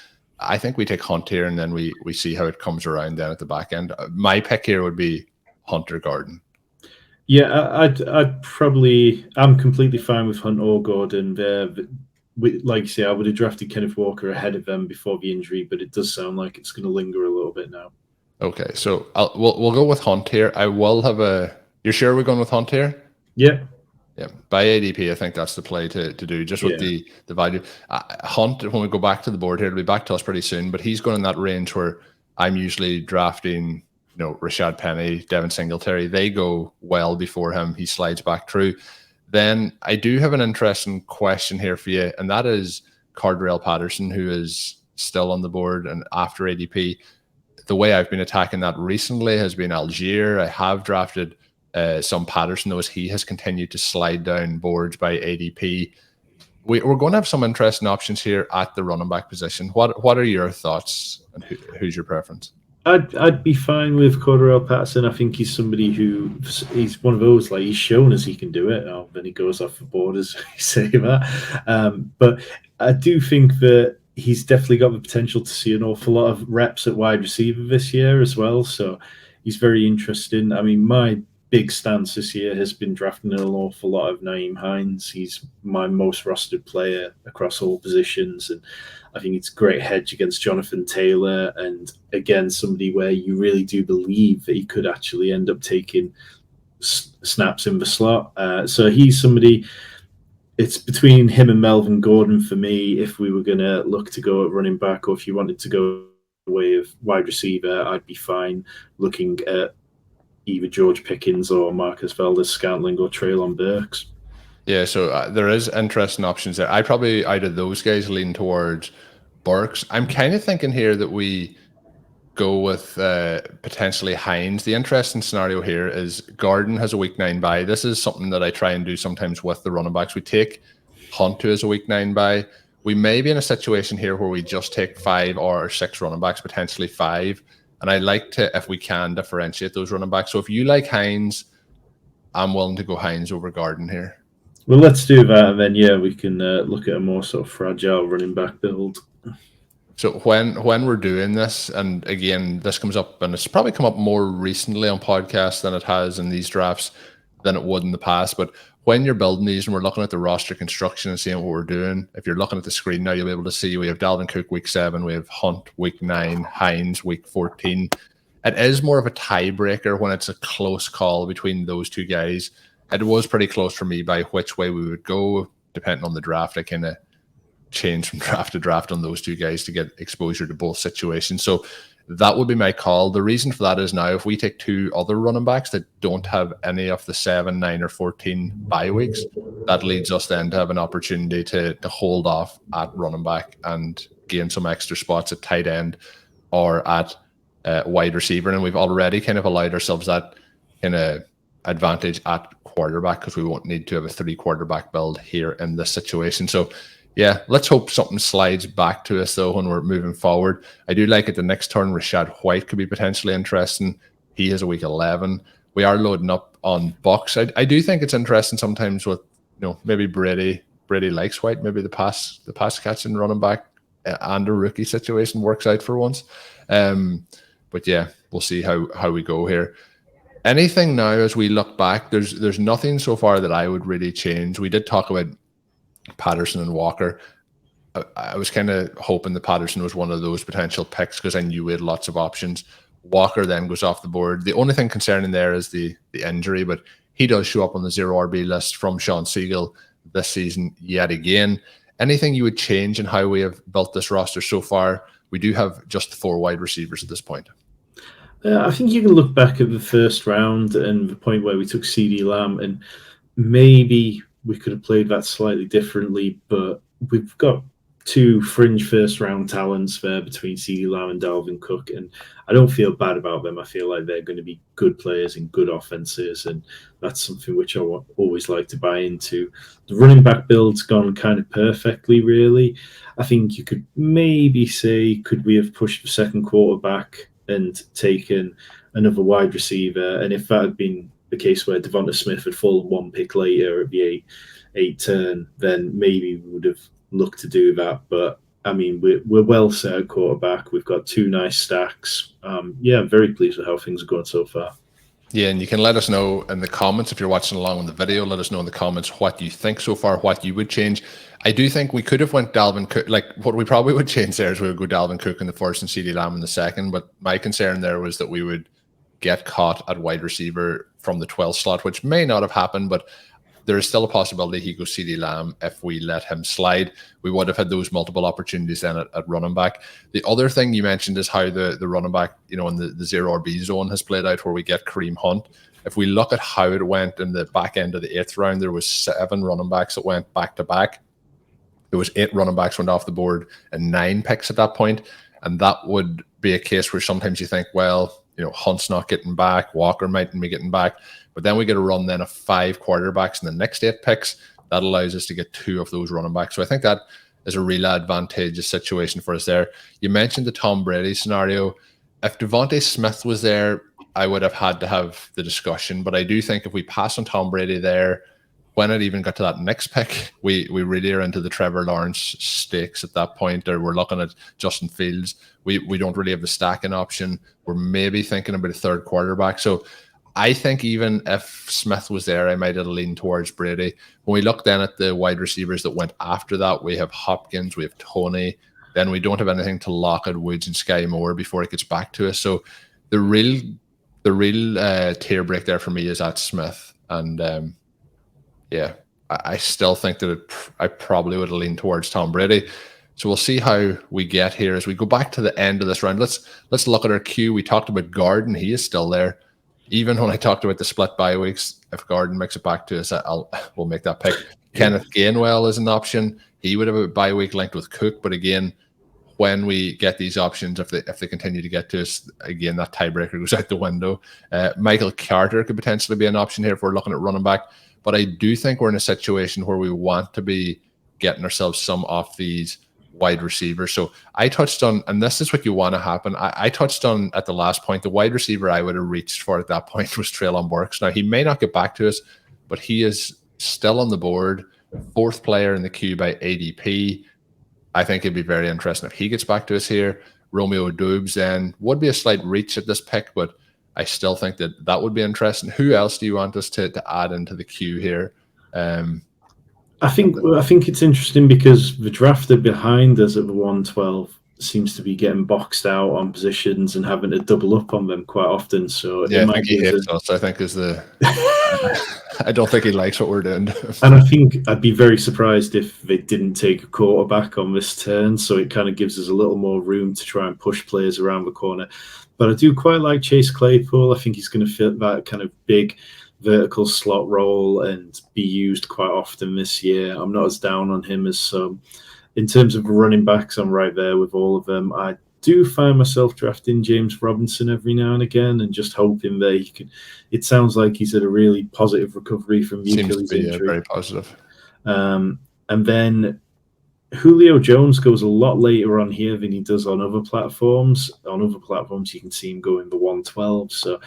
I think we take Hunt here, and then we see how it comes around then at the back end. My pick here would be Hunt or Gordon. Yeah, I'm completely fine with Hunt or Gordon there. Like you say, I would have drafted Kenneth Walker ahead of them before the injury, but it does sound like it's going to linger a little bit now. Okay, so we'll go with Hunt here. I will have a. You're sure we're going with Hunt here? Yeah. Yeah, by ADP, I think that's the play to do, just with the value. Hunt, when we go back to the board here, it'll be back to us pretty soon, but he's going in that range where I'm usually drafting, Rashad Penny, Devin Singletary. They go well before him. He slides back through. Then I do have an interesting question here for you, and that is Cardrell Patterson, who is still on the board and after ADP. The way I've been attacking that recently has been Algier. I have drafted some Patterson, though, as he has continued to slide down boards by ADP. We're going to have some interesting options here at the running back position. What are your thoughts, and who's your preference? I'd be fine with Cordell Patterson. I think he's somebody he's one of those, like, he's shown us he can do it. Oh, then he goes off the board, as you say that. But I do think that he's definitely got the potential to see an awful lot of reps at wide receiver this year as well. So he's very interesting. I mean, my big stance this year has been drafting an awful lot of Nyheim Hines. He's my most rostered player across all positions, and I think it's a great hedge against Jonathan Taylor, and again, somebody where you really do believe that he could actually end up taking snaps in the slot. So he's somebody. It's between him and Melvin Gordon for me. If we were going to look to go at running back, or if you wanted to go the way of wide receiver, I'd be fine looking at either George Pickens or Marcus Valdes-Scantling or Treylon Burks. Yeah, so there is interesting options there. I probably, out of those guys, lean towards Burks. I'm kind of thinking here that we go with potentially Hines. The interesting scenario here is Gordon has a week 9 bye. This is something that I try and do sometimes with the running backs. We take Hunt, who has a week 9 bye. We may be in a situation here where we just take 5 or 6 running backs, potentially 5. And I like to, if we can, differentiate those running backs. So if you like Hines, I'm willing to go Hines over Gordon here. Well, let's do that, and then we can look at a more sort of fragile running back build. So when we're doing this, and again, this comes up, and it's probably come up more recently on podcasts than it has in these drafts than it would in the past. But when you're building these and we're looking at the roster construction and seeing what we're doing, if you're looking at the screen now, you'll be able to see we have Dalvin Cook week 7, we have Hunt week 9, Hines week 14. It is more of a tiebreaker when it's a close call between those two guys. It was pretty close for me by which way we would go, depending on the draft. I kind of change from draft to draft on those two guys to get exposure to both situations. So that would be my call. The reason for that is now if we take 2 other running backs that don't have any of the 7, 9, or 14 bye weeks, that leads us then to have an opportunity to hold off at running back and gain some extra spots at tight end or at wide receiver. And we've already kind of allowed ourselves that kind of advantage at quarterback because we won't need to have a 3 quarterback build here in this situation. So yeah, let's hope something slides back to us, though, when we're moving forward. I do like it. The next turn, Rashad White could be potentially interesting. He has a week 11. We are loading up on Bucks. I do think it's interesting sometimes with, maybe Brady likes White. Maybe the pass catching running back and a rookie situation works out for once. But yeah, we'll see how we go here. Anything now as we look back, there's nothing so far that I would really change. We did talk about Patterson and Walker. I was kind of hoping that Patterson was one of those potential picks because I knew we had lots of options. Walker then goes off the board. The only thing concerning there is the injury, but he does show up on the 0 RB list from Sean Siegel this season yet again. Anything you would change in how we have built this roster so far? We do have just 4 wide receivers at this point. I think you can look back at the first round and the point where we took CeeDee Lamb, and maybe we could have played that slightly differently, but we've got 2 fringe first-round talents there between CeeDee Lamb and Dalvin Cook, and I don't feel bad about them. I feel like they're going to be good players in good offenses, and that's something which I always like to buy into. The running back build's gone kind of perfectly, really. I think you could maybe say, could we have pushed the second quarterback and taken another wide receiver? And if that had been the case where Devonta Smith had fallen 1 pick later at the 8 turn, then maybe we would have looked to do that. But I mean, we're well set at quarterback. We've got 2 nice stacks. Yeah, I'm very pleased with how things are going so far. Yeah, and you can let us know in the comments if you're watching along on the video. Let us know in the comments what you think so far, what you would change. I do think we could have went Dalvin Cook. Like, what we probably would change there is we would go Dalvin Cook in the first and CeeDee Lamb in the second. But my concern there was that we would get caught at wide receiver from the 12th slot, which may not have happened, but there is still a possibility he goes CeeDee Lamb if we let him slide. We would have had those multiple opportunities then at running back. The other thing you mentioned is how the running back, in the 0 RB zone has played out, where we get Kareem Hunt. If we look at how it went in the back end of the 8th round, there was 7 running backs that went back to back. There was 8 running backs went off the board and 9 picks at that point. And that would be a case where sometimes you think, well, Hunt's not getting back, Walker mightn't be getting back. But then we get a run then of 5 quarterbacks in the next 8 picks. That allows us to get 2 of those running backs. So I think that is a real advantageous situation for us there. You mentioned the Tom Brady scenario. If Devonta Smith was there, I would have had to have the discussion. But I do think if we pass on Tom Brady there, when it even got to that next pick, we really are into the Trevor Lawrence stakes at that point, or we're looking at Justin Fields. We don't really have the stacking option. We're maybe thinking about a 3rd quarterback. So I think even if Smith was there, I might have leaned towards Brady. When we look then at the wide receivers that went after that, we have Hopkins, we have Tony. Then we don't have anything to Lockett, Woods, and Sky Moore before it gets back to us. So the real tear break there for me is at Smith. And yeah, I still think that I probably would have leaned towards Tom Brady. So we'll see how we get here as we go back to the end of this round. Let's look at our queue. We talked about Garden. He is still there. Even when I talked about the split bye weeks, if Garden makes it back to us, we'll make that pick. Kenneth Gainwell is an option. He would have a bye week linked with Cook, but again, when we get these options, if they continue to get to us, again, that tiebreaker goes out the window. Michael Carter could potentially be an option here if we're looking at running back, but I do think we're in a situation where we want to be getting ourselves some off these wide receiver. So I touched on, and this is what you want to happen. I touched on at the last point, the wide receiver I would have reached for at that point was Treylon Burks. Now, he may not get back to us, but he is still on the board, 4th player in the queue by ADP. I think it'd be very interesting if he gets back to us here. Romeo Doubs then would be a slight reach at this pick, but I still think that would be interesting. Who else do you want us to add into the queue here? I think it's interesting because the drafter behind us at the 112 seems to be getting boxed out on positions and having to double up on them quite often. So yeah, I think he hates us. I think is the. I don't think he likes what we're doing. And I think I'd be very surprised if they didn't take a quarterback on this turn. So it kind of gives us a little more room to try and push players around the corner. But I do quite like Chase Claypool. I think he's going to fit that kind of big vertical slot role and be used quite often this year. I'm not as down on him as some. In terms of running backs, I'm right there with all of them. I do find myself drafting James Robinson every now and again and just hoping that he can. It sounds like he's had a really positive recovery from the Achilles injury. Very positive. And then Julio Jones goes a lot later on here than he does on other platforms. On other platforms, you can see him go in the 112. So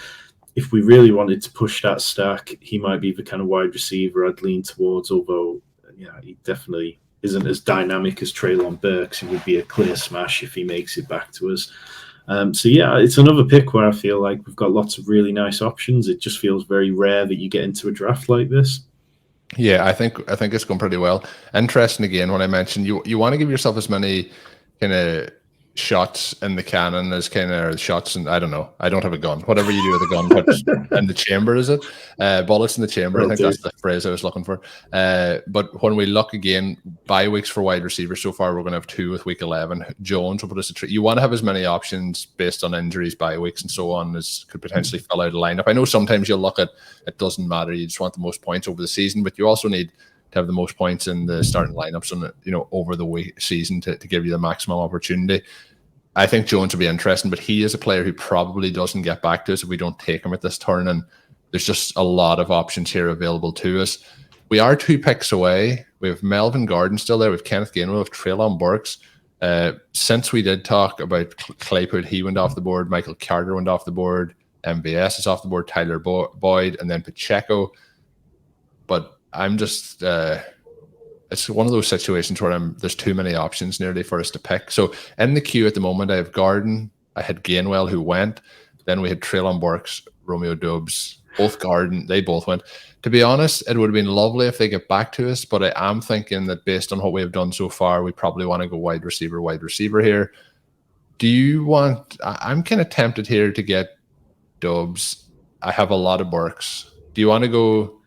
if we really wanted to push that stack, he might be the kind of wide receiver I'd lean towards, although he definitely isn't as dynamic as Treylon Burks. It would be a clear smash if he makes it back to us. So yeah, it's another pick where I feel like we've got lots of really nice options. It just feels very rare that you get into a draft like this. Yeah, I think it's going pretty well. Interesting again when I mentioned you want to give yourself as many kind of shots in the cannon as kind of shots, and I don't know. I don't have a gun. Whatever you do with a gun, but in the chamber, is it? Bullets in the chamber. I think that's the phrase I was looking for. But when we look again, bye weeks for wide receivers so far, we're going to have 2 with week 11. Jones will put us a treat. You want to have as many options based on injuries, bye weeks, and so on as could potentially fill out a lineup. I know sometimes you'll look at it doesn't matter. You just want the most points over the season, but you also need to have the most points in the starting lineups and over the season to give you the maximum opportunity. I think Jones will be interesting, but he is a player who probably doesn't get back to us if we don't take him at this turn. And there's just a lot of options here available to us. We are 2 picks away. We have Melvin Gordon still there. We have Kenneth Gainwell. We have Treylon Burks. Since we did talk about Claypool, he went off the board. Michael Carter went off the board. MVS is off the board. Tyler Boyd, and then Pacheco. But I'm just it's one of those situations where there's too many options nearly for us to pick. So in the queue at the moment, I have Gordon, I had Gainwell who went, then we had Treylon Burks, Romeo Doubs, both Gordon, they both went. To be honest, it would have been lovely if they get back to us, but I am thinking that based on what we have done so far, we probably want to go wide receiver here. Do you want, I'm kind of tempted here to get Doubs. I have a lot of Burks. Do you want to go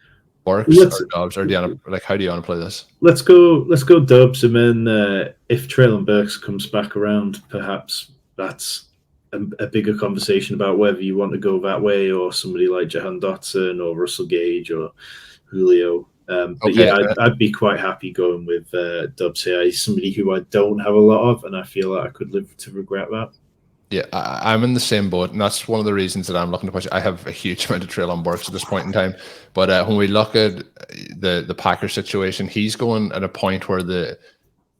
Burks or Dobbs, or do you want to, how do you want to play this? Let's go Dobbs, and then if Treylon Burks comes back around, perhaps that's a bigger conversation about whether you want to go that way or somebody like Jahan Dotson or Russell Gage or Julio. But yeah, I'd be quite happy going with Dobbs here. He's somebody who I don't have a lot of, and I feel like I could live to regret that. Yeah, I'm in the same boat, and that's one of the reasons that I'm looking to push. I have a huge amount of Treylon Burks at this point in time, but when we look at the Packers situation, he's going at a point where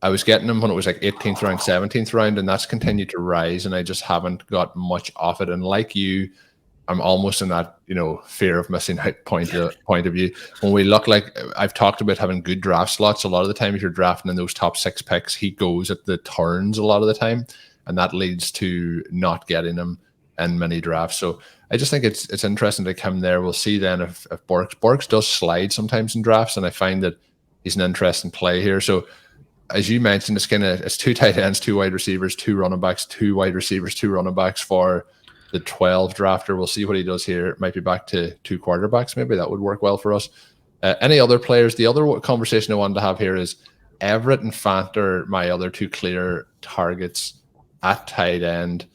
I was getting him when it was like 18th round, 17th round, and that's continued to rise, and I just haven't got much off it. And like you, I'm almost in that fear of missing out point of view. When we look, like I've talked about having good draft slots, a lot of the time if you're drafting in those top 6 picks, he goes at the turns a lot of the time. And that leads to not getting him in many drafts. So I just think it's interesting to come there. We'll see then if Burks does slide sometimes in drafts, and I find that he's an interesting play here. So as you mentioned, it's 2 tight ends, 2 wide receivers, 2 running backs, 2 wide receivers, 2 running backs for the 12 drafter. We'll see what he does here. It might be back to 2 quarterbacks. Maybe that would work well for us. Any other players? The other conversation I wanted to have here is Everett and Fant are my other 2 clear targets at tight end.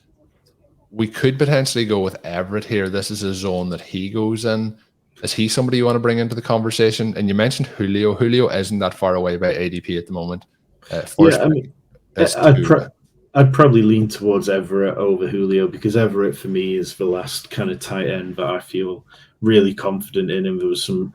We could potentially go with Everett here. This is a zone that he goes in. Is he somebody you want to bring into the conversation? And you mentioned Julio. Julio isn't that far away by ADP at the moment. I'd probably lean towards Everett over Julio, because Everett for me is the last kind of tight end that I feel really confident in. And there was some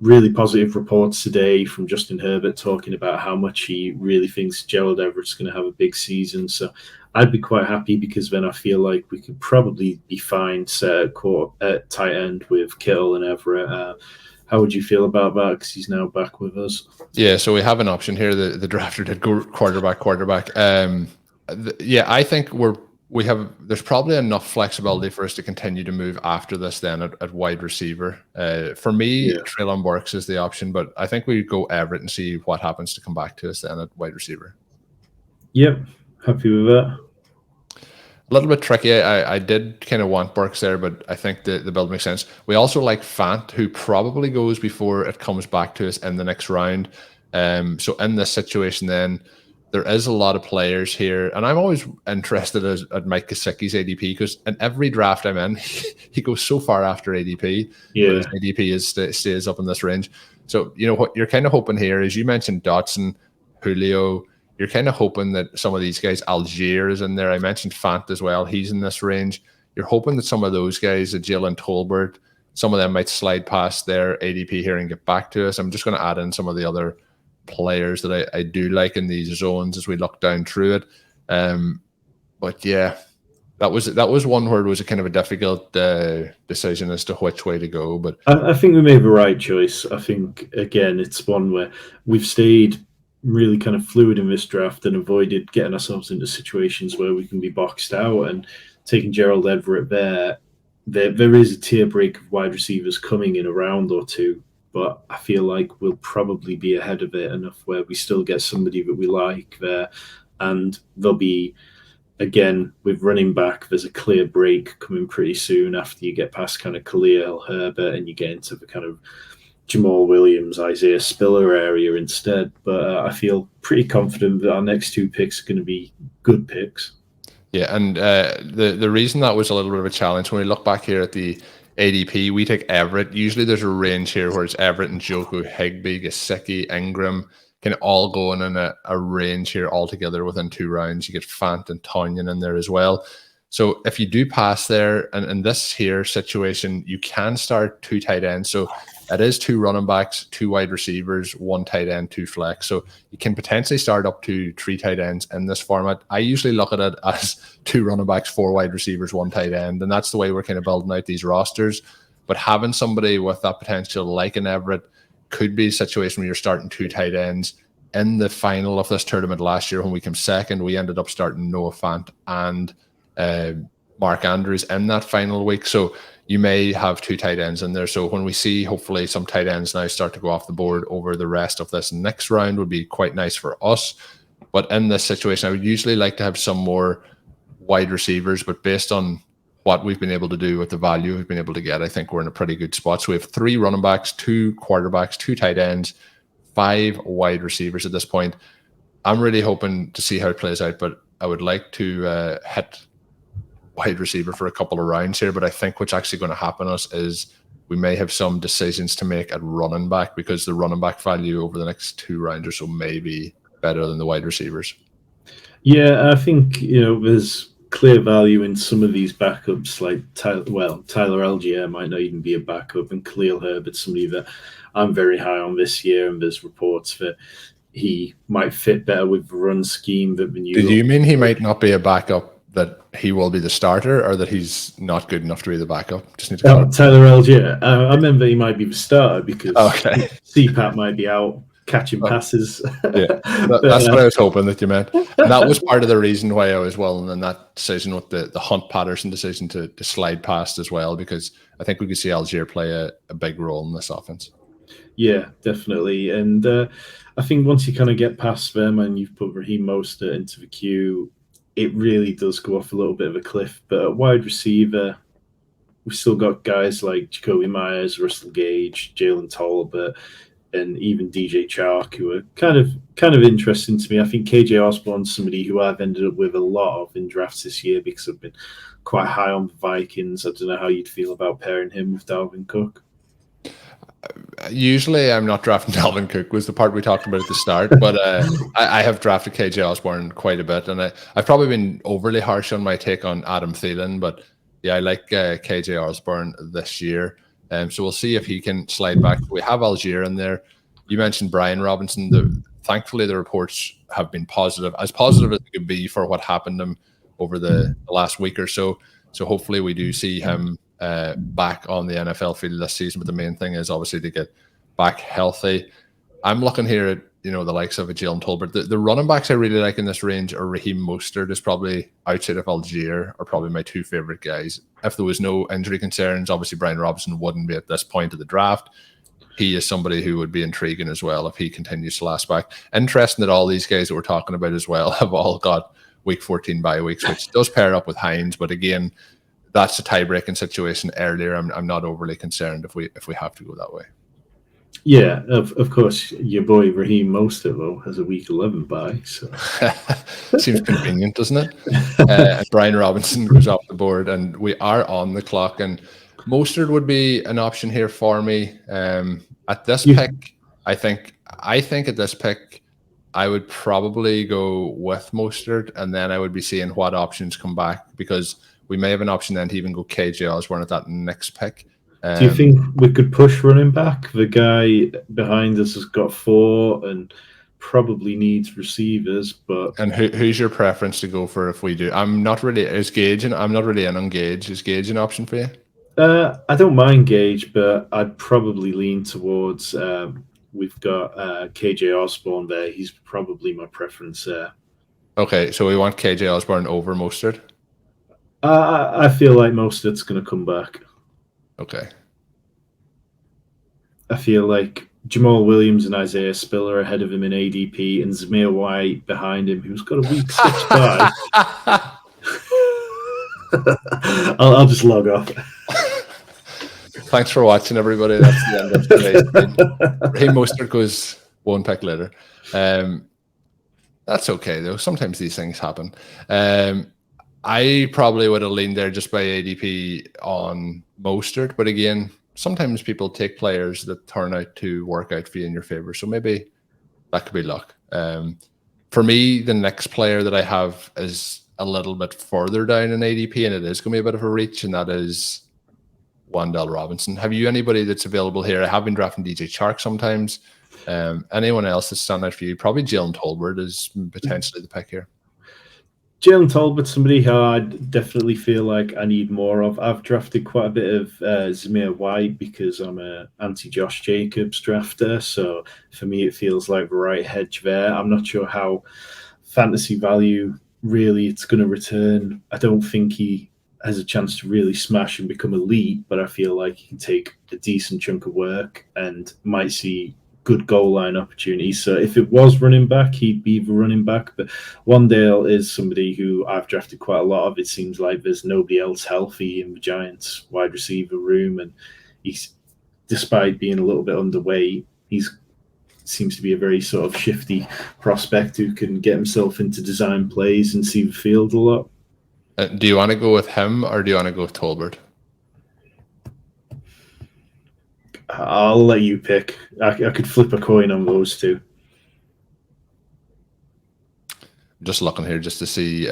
really positive reports today from Justin Herbert talking about how much he really thinks Gerald Everett's going to have a big season. So I'd be quite happy, because then I feel like we could probably be fine set at tight end with Kittle and Everett. How would you feel about that? Because he's now back with us. Yeah, so we have an option here. The drafter did go quarterback. I think there's probably enough flexibility for us to continue to move after this then at wide receiver. For me, Treylon Burks is the option, but I think we go Everett and see what happens to come back to us then at wide receiver. Yep, happy with that. A little bit tricky. I did kind of want Burks there, but I think the build makes sense. We also like Fant, who probably goes before it comes back to us in the next round. So in this situation then, there is a lot of players here, and I'm always interested at Mike Gesicki's ADP, because in every draft I'm in, he goes so far after ADP. Yeah, his ADP stays up in this range. So what you're kind of hoping here is, you mentioned Dotson, Julio. You're kind of hoping that some of these guys, Algier is in there. I mentioned Fant as well. He's in this range. You're hoping that some of those guys, Jalen Tolbert, some of them might slide past their ADP here and get back to us. I'm just going to add in some of the other players that I do like in these zones as we look down through it. But yeah, that was one where it was a kind of a difficult decision as to which way to go. But I think we made the right choice. I think, again, it's one where we've stayed really kind of fluid in this draft and avoided getting ourselves into situations where we can be boxed out. And taking Gerald Everett there is a tier break of wide receivers coming in a round or two, but I feel like we'll probably be ahead of it enough where we still get somebody that we like there. And there'll be, again, with running back, there's a clear break coming pretty soon after you get past kind of Khalil Herbert and you get into the kind of Jamal Williams, Isaiah Spiller area instead. But I feel pretty confident that our next 2 picks are going to be good picks. Yeah, and the reason that was a little bit of a challenge, when we look back here at the ADP, we take Everett. Usually there's a range here where it's Everett and Njoku, Higbee, Gesicki, Ingram can all go in a range here altogether within 2 rounds. You get Fant and Tonyan in there as well. So if you do pass there, and in this here situation, you can start 2 tight ends. So it is 2 running backs, 2 wide receivers, 1 tight end, 2 flex. So you can potentially start up to 3 tight ends in this format. I usually look at it as 2 running backs, 4 wide receivers, 1 tight end. And that's the way we're kind of building out these rosters. But having somebody with that potential like an Everett could be a situation where you're starting 2 tight ends. In the final of this tournament last year, when we came second, we ended up starting Noah Fant and Mark Andrews in that final week. So you may have 2 tight ends in there. So when we see hopefully some tight ends now start to go off the board over the rest of this next round would be quite nice for us. But in this situation, I would usually like to have some more wide receivers, but based on what we've been able to do with the value we've been able to get, I think we're in a pretty good spot. So we have 3 running backs, 2 quarterbacks, 2 tight ends, 5 wide receivers at this point. I'm really hoping to see how it plays out, but I would like to hit wide receiver for a couple of rounds here. But I think what's actually going to happen to us is we may have some decisions to make at running back, because the running back value over the next 2 rounds or so may be better than the wide receivers. Yeah, I think, there's clear value in some of these backups, like Tyler Algier might not even be a backup, and Khalil Herbert, somebody that I'm very high on this year, and there's reports that he might fit better with the run scheme that the new. Do you mean he might not be a backup, that he will be the starter, or that he's not good enough to be the backup? Just need to Tyler Algier. I remember he might be the starter because CPAP might be out catching passes. Yeah, that's what I was hoping that you meant. And that was part of the reason why I was willing in that decision with the Hunt Patterson decision to slide past as well, because I think we could see Algier play a big role in this offense. Yeah, definitely. And I think once you kind of get past them and you've put Raheem Mostert into the queue, it really does go off a little bit of a cliff. But at wide receiver, we've still got guys like Jacoby Myers, Russell Gage, Jalen Tolbert, and even DJ Chark, who are kind of interesting to me. I think KJ Osborne's somebody who I've ended up with a lot of in drafts this year because I've been quite high on the Vikings. I don't know how you'd feel about pairing him with Dalvin Cook. Usually I'm not drafting Dalvin Cook, was the part we talked about at the start, but I have drafted KJ Osborne quite a bit, and I've probably been overly harsh on my take on Adam Thielen, but yeah, I like KJ Osborne this year. So we'll see if he can slide back. We have Algier in there. You mentioned Brian Robinson. Thankfully, the reports have been positive as it could be for what happened to him over the last week or so. So hopefully we do see him back on the NFL field this season. But the main thing is obviously to get back healthy. I'm looking here at the likes of a Jalen Tolbert. The running backs I really like in this range are Raheem Mostert, is probably outside of Algier, are probably my 2 favorite guys. If there was no injury concerns, obviously Brian Robinson wouldn't be at this point of the draft. He is somebody who would be intriguing as well if he continues to last back. Interesting that all these guys that we're talking about as well have all got week 14 bye weeks, which does pair up with Hines. But again, that's a tie-breaking situation earlier. I'm not overly concerned if we have to go that way. Yeah, of course, your boy Raheem Mostert, though, has a week 11 bye. So. Seems convenient, doesn't it? And Brian Robinson goes off the board, and we are on the clock. And Mostert would be an option here for me. At this pick, I think at this pick, I would probably go with Mostert, and then I would be seeing what options come back, because we may have an option then to even go KJ Osborne at that next pick. Do you think we could push running back? The guy behind us has got 4 and probably needs receivers, but who's your preference to go for if we do? I'm not really in on Gage. Is Gage an option for you? I don't mind Gage, but I'd probably lean towards we've got KJ Osborne there. He's probably my preference there. Okay, so we want KJ Osborne over Mostert? I feel like Mostert's going to come back. Okay. I feel like Jamal Williams and Isaiah Spiller ahead of him in ADP, and Zamir White behind him, who's got a week 6 bye. I'll just log off. Thanks for watching, everybody. That's the end of today's stream. Raheem Mostert goes one pick later. That's okay, though. Sometimes these things happen. I probably would have leaned there just by ADP on Mostert, but again, sometimes people take players that turn out to work out for you in your favor. So maybe that could be luck. For me, the next player that I have is a little bit further down in ADP, and it is going to be a bit of a reach, and that is Wan'Dale Robinson. Have you anybody that's available here? I have been drafting DJ Chark sometimes. Anyone else that's standing out for you? Probably Jalen Tolbert is potentially the pick here. Jalen Tolbert's somebody who I definitely feel like I need more of. I've drafted quite a bit of Zamir White because I'm an anti-Josh Jacobs drafter. So for me, it feels like the right hedge there. I'm not sure how fantasy value really it's going to return. I don't think he has a chance to really smash and become elite, but I feel like he can take a decent chunk of work and might see good goal line opportunities. So if it was running back, he'd be the running back. But Wan'Dale is somebody who I've drafted quite a lot of. It seems like there's nobody else healthy in the Giants wide receiver room, and he's, despite being a little bit underweight, seems to be a very sort of shifty prospect who can get himself into design plays and see the field a lot. Do you want to go with him or do you want to go with Tolbert? I'll let you pick. I could flip a coin on those two. Just looking here just to see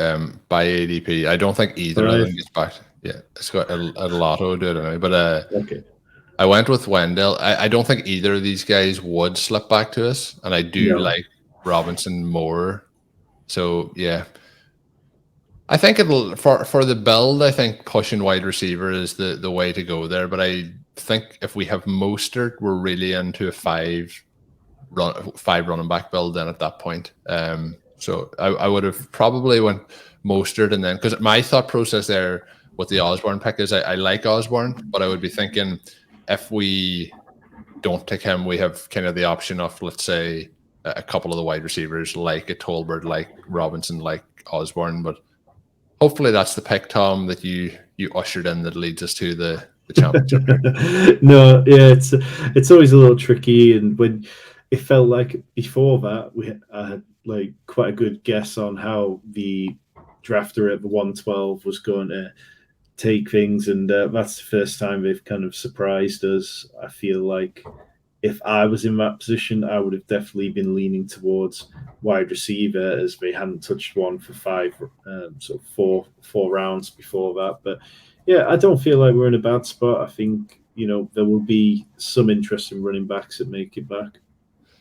by ADP. I don't think either of them gets back. Yeah, it's got a lotto do it anyway. But okay. I went with Wan'Dale. I don't think either of these guys would slip back to us, and I do like Robinson more. So yeah, I think it'll for the build. I think pushing wide receiver is the way to go there. But I think if we have Mostert, we're really into a five running back build then at that point. So I would have probably went Mostert, and then because my thought process there with the Osborne pick is I like Osborne, but I would be thinking if we don't take him, we have kind of the option of, let's say, a couple of the wide receivers like a Tolbert, like Robinson, like Osborne. But hopefully that's the pick, Tom, that you ushered in that leads us to the championship. No, yeah, it's always a little tricky, and when it felt like before that I had like quite a good guess on how the drafter at the 112 was going to take things, and that's the first time they've kind of surprised us. I feel like if I was in that position, I would have definitely been leaning towards wide receiver, as they hadn't touched one for four rounds before that. But yeah, I don't feel like we're in a bad spot. I think, there will be some interesting running backs that make it back.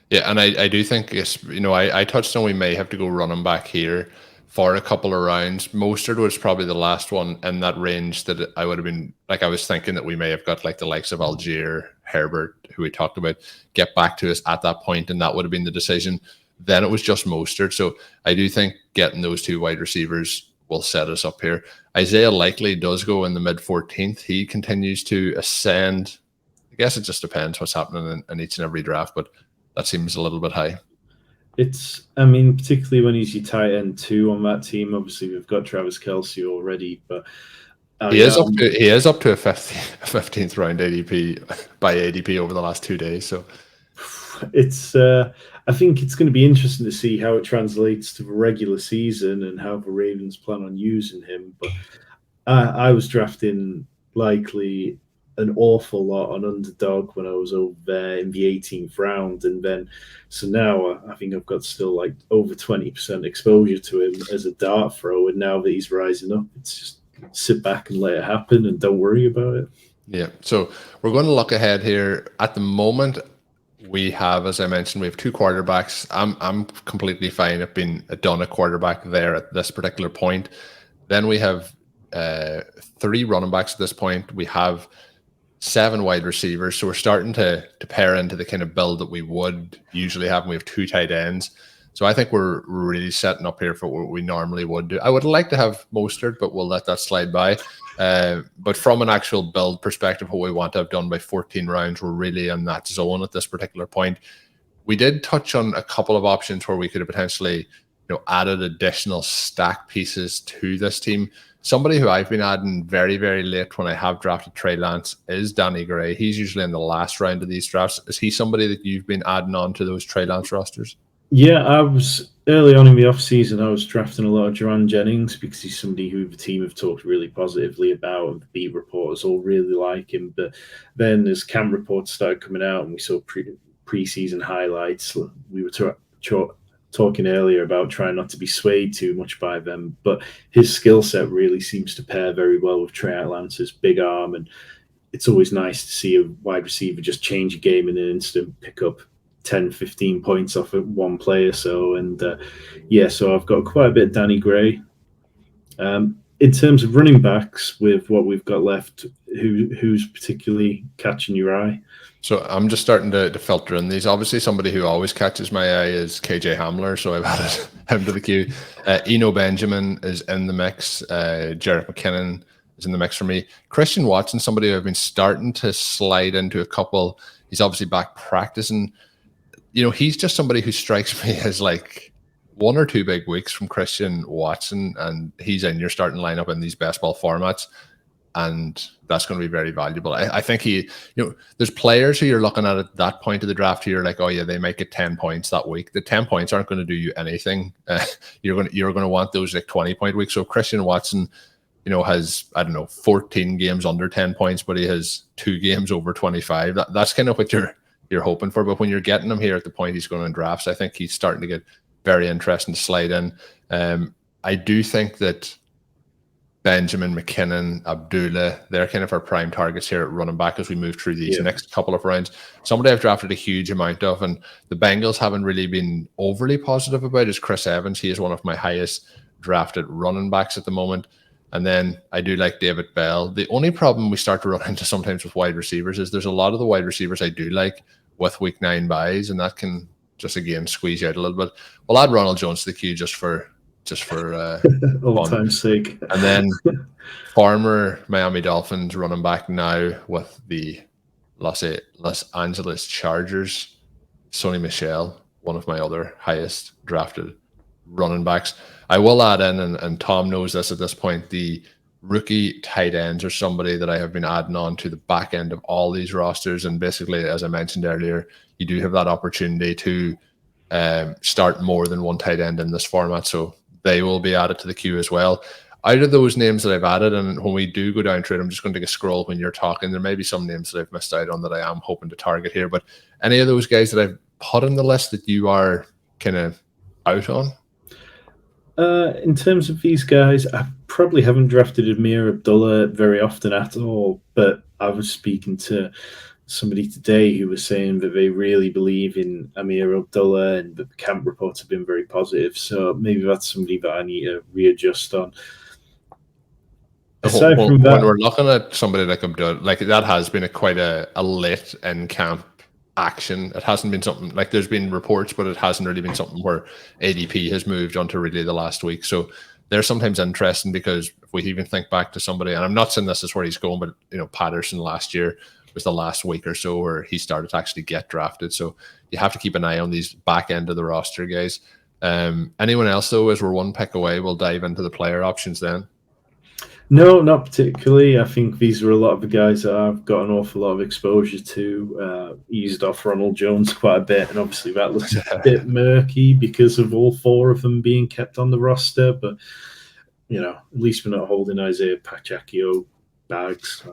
Yeah, and I do think, I touched on we may have to go running back here for a couple of rounds. Mostert was probably the last one in that range that I would have been, like, I was thinking that we may have got like the likes of Algier, Herbert, who we talked about, get back to us at that point, and that would have been the decision. Then it was just Mostert. So I do think getting those two wide receivers will set us up here. Isaiah likely does go in the mid 14th. He continues to ascend. I guess it just depends what's happening in each and every draft, but that seems a little bit high. Particularly when he's your tight end 2 on that team. Obviously, we've got Travis Kelce already, but he is up to a 15th round ADP by ADP over the last 2 days. So I think it's going to be interesting to see how it translates to the regular season and how the Ravens plan on using him. But I was drafting likely an awful lot on Underdog when I was over there in the 18th round, and then so now I think I've got still like over 20% exposure to him as a dart throw, and now that he's rising up, it's just sit back and let it happen and don't worry about it. Yeah, so we're going to look ahead here. At the moment, we have, as I mentioned, we have 2 quarterbacks. I'm completely fine at being done a quarterback there at this particular point. Then we have 3 running backs at this point. We have 7 wide receivers. So we're starting to pair into the kind of build that we would usually have when we have 2 tight ends. So I think we're really setting up here for what we normally would do. I would like to have Mostert, but we'll let that slide by. But from an actual build perspective, what we want to have done by 14 rounds, we're really in that zone at this particular point. We did touch on a couple of options where we could have potentially, added additional stack pieces to this team. Somebody who I've been adding very, very late when I have drafted Trey Lance is Danny Gray. He's usually in the last round of these drafts. Is he somebody that you've been adding on to those Trey Lance rosters? Yeah, I was early on in the offseason, I was drafting a lot of Jerron Jennings because he's somebody who the team have talked really positively about, and the beat reporters all really like him. But then as camp reports started coming out and we saw preseason highlights, we were talking earlier about trying not to be swayed too much by them, but his skill set really seems to pair very well with Trey Lance's big arm, and it's always nice to see a wide receiver just change a game in an instant, pick up 10, 15 points off of one player. So I've got quite a bit of Danny Gray. In terms of running backs, with what we've got left, who's particularly catching your eye? So I'm just starting to filter in these. Obviously, somebody who always catches my eye is KJ Hamler, so I've added him to the queue. Eno Benjamin is in the mix. Jerick McKinnon is in the mix for me. Christian Watson, somebody who I've been starting to slide into a couple. He's obviously back practicing. He's just somebody who strikes me as like 1 or 2 big weeks from Christian Watson, and he's in your starting lineup in these best ball formats. And that's going to be very valuable. I think there's players who you're looking at that point of the draft who you're like, oh yeah, they might get 10 points that week. The 10 points aren't going to do you anything. You're going to want those like 20-point weeks. So Christian Watson, has, 14 games under 10 points, but he has 2 games over 25. That's kind of what you're hoping for. But when you're getting him here at the point he's going in drafts, I think he's starting to get very interesting to slide in. I do think that Benjamin, McKinnon, Abdullah, they're kind of our prime targets here at running back as we move through these next couple of rounds. Somebody I've drafted a huge amount of, and the Bengals haven't really been overly positive about, is Chris Evans. He is one of my highest drafted running backs at the moment. And then I do like David Bell. The only problem we start to run into sometimes with wide receivers is there's a lot of the wide receivers I do like with week 9 buys, and that can just, again, squeeze you out a little bit. We'll add Ronald Jones to the queue just for old time's sake. And then former Miami Dolphins running back now with the Los Angeles Chargers, Sony Michel, one of my other highest drafted running backs. I will add in, and Tom knows this at this point, the rookie tight ends are somebody that I have been adding on to the back end of all these rosters. And basically, as I mentioned earlier, you do have that opportunity to start more than one tight end in this format. So they will be added to the queue as well. Out of those names that I've added, and when we do go down through it, I'm just going to take a scroll when you're talking. There may be some names that I've missed out on that I am hoping to target here. But any of those guys that I've put on the list that you are kind of out on? In terms of these guys, I probably haven't drafted Amir Abdullah very often at all. But I was speaking to somebody today who was saying that they really believe in Amir Abdullah, and the camp reports have been very positive. So maybe that's somebody that I need to readjust on. Aside from that, when we're looking at somebody like Abdullah, like that has been quite a late in camp action. It hasn't been something like, there's been reports, but it hasn't really been something where ADP has moved onto really the last week. So they're sometimes interesting because if we even think back to somebody, and I'm not saying this is where he's going, but Patterson last year was the last week or so where he started to actually get drafted. So you have to keep an eye on these back end of the roster guys. Anyone else though, as we're one pick away, we'll dive into the player options then. No, not particularly. I think these are a lot of the guys that I've got an awful lot of exposure to. Eased off Ronald Jones quite a bit, and obviously that looks a bit murky because of all 4 of them being kept on the roster. But at least we're not holding Isaiah Pacheco bags.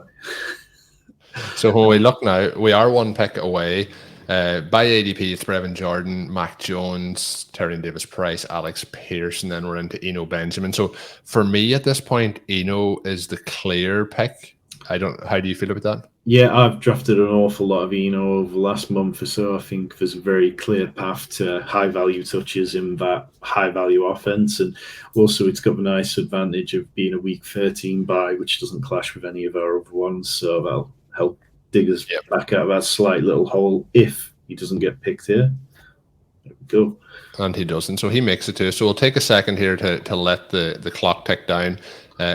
So when we look now, we are one pick away. By ADP, it's Brevin Jordan, Mac Jones, Tyrion Davis-Price, Alex Pearson, then we're into Eno Benjamin. So for me at this point, Eno is the clear pick. How do you feel about that? Yeah, I've drafted an awful lot of Eno over the last month or so. I think there's a very clear path to high-value touches in that high-value offense. And also it's got the nice advantage of being a Week 13 bye, which doesn't clash with any of our other ones. So that'll help dig us back out of that slight little hole if he doesn't get picked here. There we go. And he doesn't, so he makes it too. So we'll take a second here to let the clock tick down.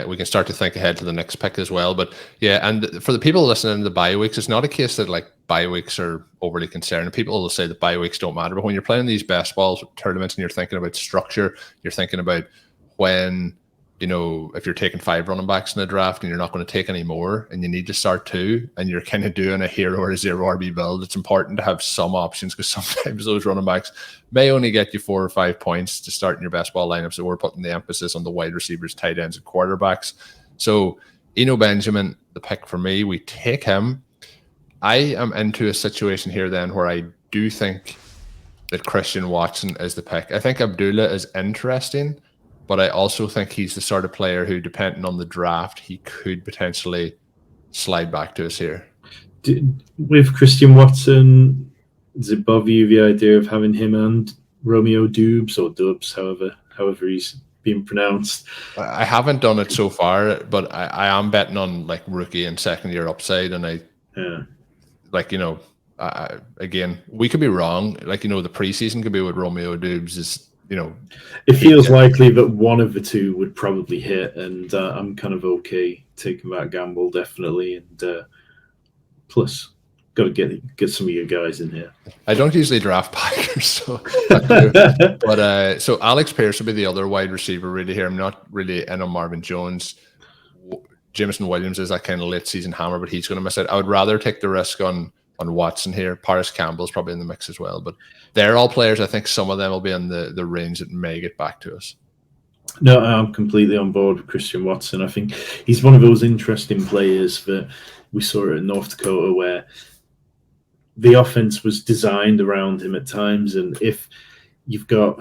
We can start to think ahead to the next pick as well. But yeah, and for the people listening to the bye weeks, it's not a case that like bye weeks are overly concerning. People will say that bye weeks don't matter, but when you're playing these best balls tournaments and you're thinking about structure, you're thinking about when, you know, if you're taking 5 running backs in a draft and you're not going to take any more and you need to start 2 and you're kind of doing a hero or a 0 RB build, it's important to have some options because sometimes those running backs may only get you 4 or 5 points to start in your best ball lineup. So we're putting the emphasis on the wide receivers, tight ends, and quarterbacks. So Eno Benjamin, the pick for me, we take him. I am into a situation here then where I do think that Christian Watson is the pick. I think Abdullah is interesting, but I also think he's the sort of player who, depending on the draft, he could potentially slide back to us here. With Christian Watson, does it bother you the idea of having him and Romeo Dubes or Dubs, however he's being pronounced? I haven't done it so far, but I am betting on like rookie and second year upside, and like, you know, again, we could be wrong. Like, you know, the preseason could be with Romeo Dubes is. You know, it feels likely that one of the two would probably hit, and I'm kind of okay taking that gamble, definitely. And plus, got to get some of your guys in here. I don't usually draft Packers, so but so Alex Pierce would be the other wide receiver really here. I'm not really in on Marvin Jones. Jameson Williams is that kind of late season hammer, but he's going to miss it. I would rather take the risk on Watson here. Paris Campbell's probably in the mix as well, but they're all players. I think some of them will be in the range that may get back to us. No, I'm completely on board with Christian Watson. I think he's one of those interesting players that we saw at North Dakota where the offense was designed around him at times, and if you've got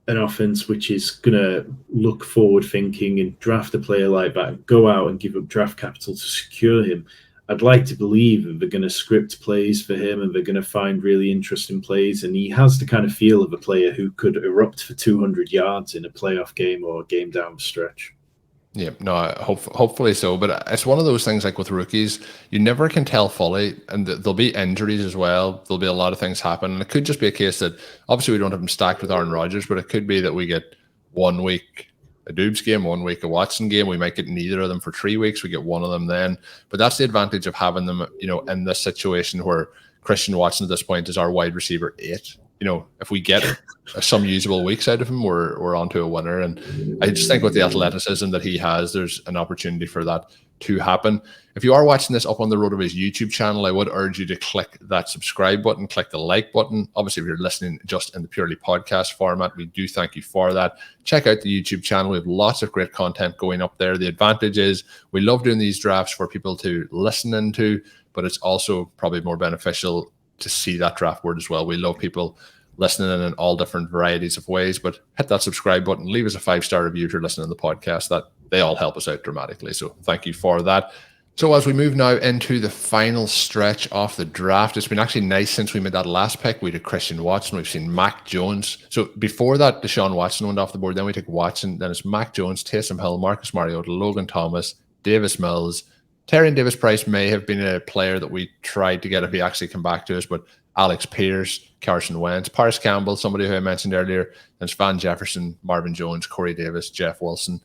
an offense which is going to look forward thinking and draft a player like that, go out and give up draft capital to secure him, I'd like to believe that they're going to script plays for him and they're going to find really interesting plays. And he has the kind of feel of a player who could erupt for 200 yards in a playoff game or a game down the stretch. Yeah, no, hopefully so. But it's one of those things like with rookies, you never can tell fully. And there'll be injuries as well. There'll be a lot of things happen. And it could just be a case that obviously we don't have him stacked with Aaron Rodgers, but it could be that we get 1 week a Dubes game, 1 week a Watson game. We might get neither of them for 3 weeks. We get one of them then. But that's the advantage of having them, you know, in this situation where Christian Watson at this point is our wide receiver 8. You know, if we get some usable weeks out of him, we're onto a winner. And I just think with the athleticism that he has, there's an opportunity for that to happen. If you are watching this up on the RotoViz YouTube channel, I would urge you to click that subscribe button, click the like button. Obviously, if you're listening just in the purely podcast format, we do thank you for that. Check out the YouTube channel. We have lots of great content going up there. The advantage is we love doing these drafts for people to listen into, but it's also probably more beneficial to see that draft board as well. We love people listening in all different varieties of ways, but hit that subscribe button, leave us a 5-star review if you're listening to the podcast. That they all help us out dramatically. So thank you for that. So as we move now into the final stretch of the draft, it's been actually nice since we made that last pick. We did Christian Watson. We've seen Mac Jones. So before that, Deshaun Watson went off the board. Then we took Watson. Then it's Mac Jones, Taysom Hill, Marcus Mariota, Logan Thomas, Davis Mills. Tyrion Davis-Price may have been a player that we tried to get if he actually come back to us, but Alex Pierce, Carson Wentz, Paris Campbell, somebody who I mentioned earlier, and Van Jefferson, Marvin Jones, Corey Davis, Jeff Wilson.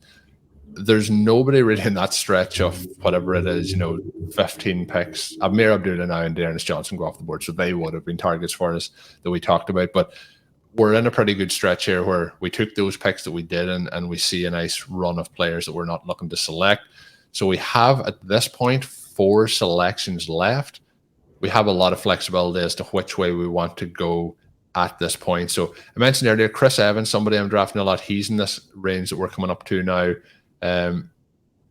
There's nobody really in that stretch of whatever it is, 15 picks. Amir Abdullah now and Dearness Johnson go off the board, so they would have been targets for us that we talked about. But we're in a pretty good stretch here where we took those picks that we did and we see a nice run of players that we're not looking to select. So we have, at this point, 4 selections left. We have a lot of flexibility as to which way we want to go at this point. So I mentioned earlier, Chris Evans, somebody I'm drafting a lot. He's in this range that we're coming up to now.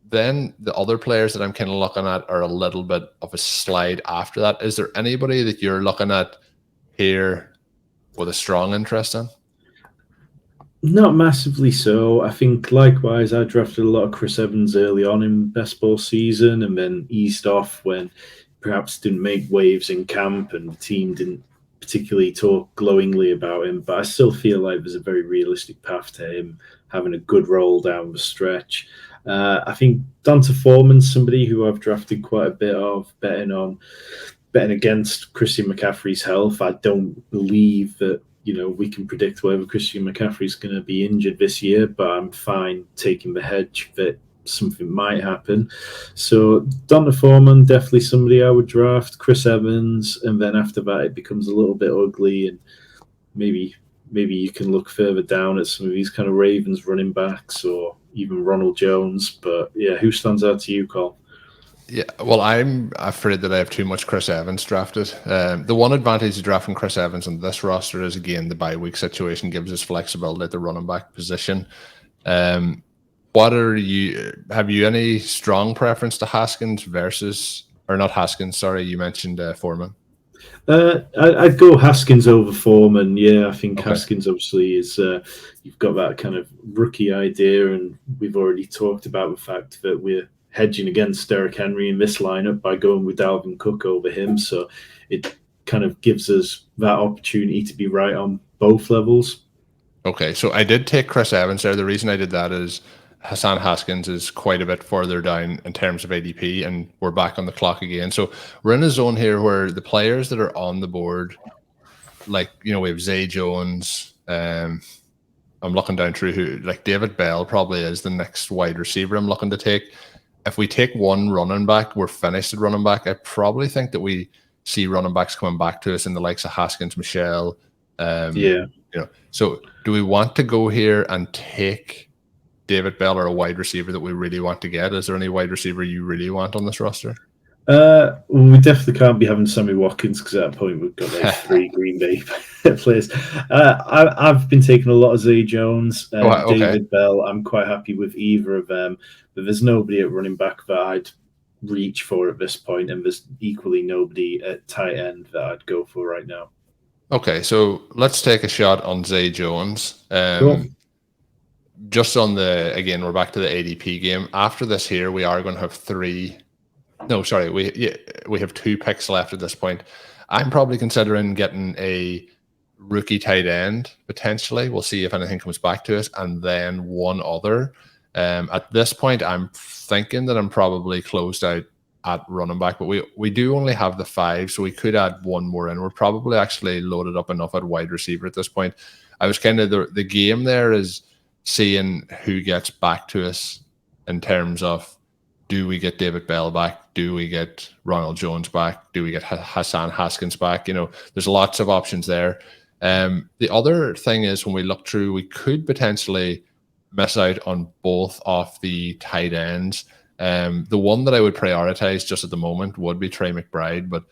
Then the other players that I'm kind of looking at are a little bit of a slide after that. Is there anybody that you're looking at here with a strong interest in? Not massively so. I think likewise, I drafted a lot of Chris Evans early on in best ball season and then eased off when perhaps didn't make waves in camp and the team didn't particularly talk glowingly about him. But I still feel like there's a very realistic path to him having a good roll down the stretch. I think Donta Foreman's somebody who I've drafted quite a bit of, betting against Christian McCaffrey's health. I don't believe that we can predict whether Christian McCaffrey's going to be injured this year, but I'm fine taking the hedge that something might happen. So Donta Foreman, definitely somebody I would draft. Chris Evans, and then after that it becomes a little bit ugly, and maybe you can look further down at some of these kind of Ravens running backs or even Ronald Jones. But yeah, who stands out to you, Colm? Yeah, well, I'm afraid that I have too much Chris Evans drafted. The one advantage of drafting Chris Evans on this roster is, again, the bye week situation gives us flexibility at the running back position. What are you? Have you any strong preference to Haskins versus, or not Haskins? Sorry, you mentioned Foreman. I'd go Haskins over Foreman. Yeah, I think Haskins obviously is. You've got that kind of rookie idea, and we've already talked about the fact that we're hedging against Derrick Henry in this lineup by going with Dalvin Cook over him. So it kind of gives us that opportunity to be right on both levels. Okay, so I did take Chris Evans there. The reason I did that is Hassan Haskins is quite a bit further down in terms of ADP, and we're back on the clock again. So we're in a zone here where the players that are on the board, like, we have Zay Jones. I'm looking down through who, like David Bell probably is the next wide receiver I'm looking to take. If we take one running back, we're finished at running back. I probably think that we see running backs coming back to us in the likes of Haskins, Michelle. So do we want to go here and take David Bell or a wide receiver that we really want to get? Is there any wide receiver you really want on this roster? We definitely can't be having Sammy Watkins, because at that point we've got like 3 Green Bay players. I've been taking a lot of Zay Jones and David Bell. I'm quite happy with either of them, but there's nobody at running back that I'd reach for at this point, and there's equally nobody at tight end that I'd go for right now. Okay, so let's take a shot on Zay Jones. Cool. Just on again, we're back to the ADP game. After this here, we are going to have we have 2 picks left at this point. I'm probably considering getting a rookie tight end, potentially. We'll see if anything comes back to us, and then one other. At this point, I'm thinking that I'm probably closed out at running back, but we do only have the 5, so we could add one more in. We're probably actually loaded up enough at wide receiver at this point. I was kind of the game there is seeing who gets back to us in terms of, do we get David Bell back? Do we get Ronald Jones back? Do we get Hassan Haskins back? There's lots of options there. The other thing is, when we look through, we could potentially miss out on both of the tight ends. The one that I would prioritize just at the moment would be Trey McBride, but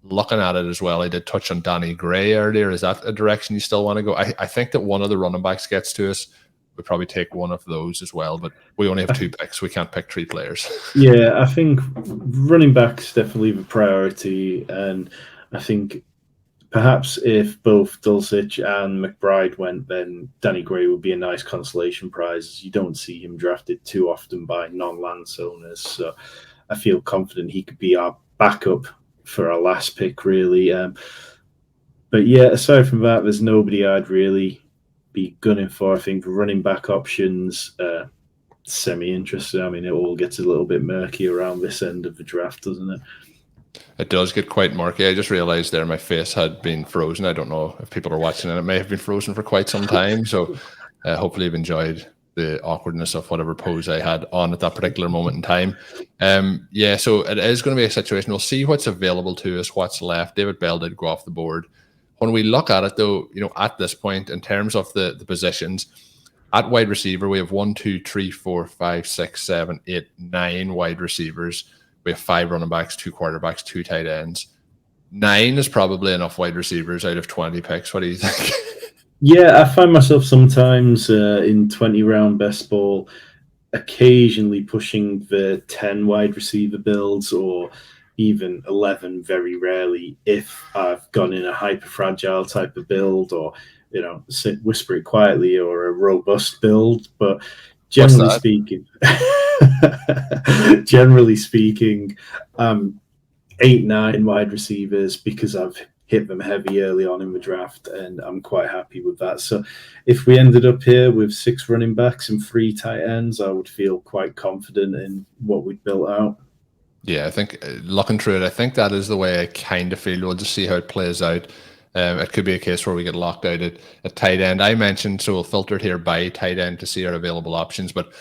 looking at it as well, I did touch on Danny Gray earlier. Is that a direction you still want to go? I think that one of the running backs gets to us. We'd probably take one of those as well, but we only have 2 picks. We can't pick 3 players. Yeah, I think running back's definitely the priority, and I think perhaps if both Dulcich and McBride went, then Danny Gray would be a nice consolation prize. You don't see him drafted too often by non-Lance owners, so I feel confident he could be our backup for our last pick, really. But yeah, aside from that, there's nobody I'd really be gunning for. I think running back options, semi-interested. I mean, it all gets a little bit murky around this end of the draft, doesn't it? It does get quite murky. I just realized there my face had been frozen. I don't know if people are watching, and it may have been frozen for quite some time. So hopefully you've enjoyed the awkwardness of whatever pose I had on at that particular moment in time. So it is going to be a situation. We'll see what's available to us, what's left. David Bell did go off the board. When we look at it, though, at this point, in terms of the positions, at wide receiver, we have 1, 2, 3, 4, 5, 6, 7, 8, 9 wide receivers. We have 5 running backs, 2 quarterbacks, 2 tight ends. 9 is probably enough wide receivers out of 20 picks. What do you think? Yeah, I find myself sometimes in 20-round best ball occasionally pushing the 10 wide receiver builds, or even 11 very rarely if I've gone in a hyper fragile type of build, or whisper it quietly, or a robust build. But generally speaking 8-9 wide receivers, because I've hit them heavy early on in the draft, and I'm quite happy with that. So if we ended up here with 6 running backs and 3 tight ends, I would feel quite confident in what we'd built out. Yeah, I think looking through it, I think that is the way I kind of feel. We'll just see how it plays out. It could be a case where we get locked out at tight end. I mentioned, so we'll filter it here by tight end to see our available options. But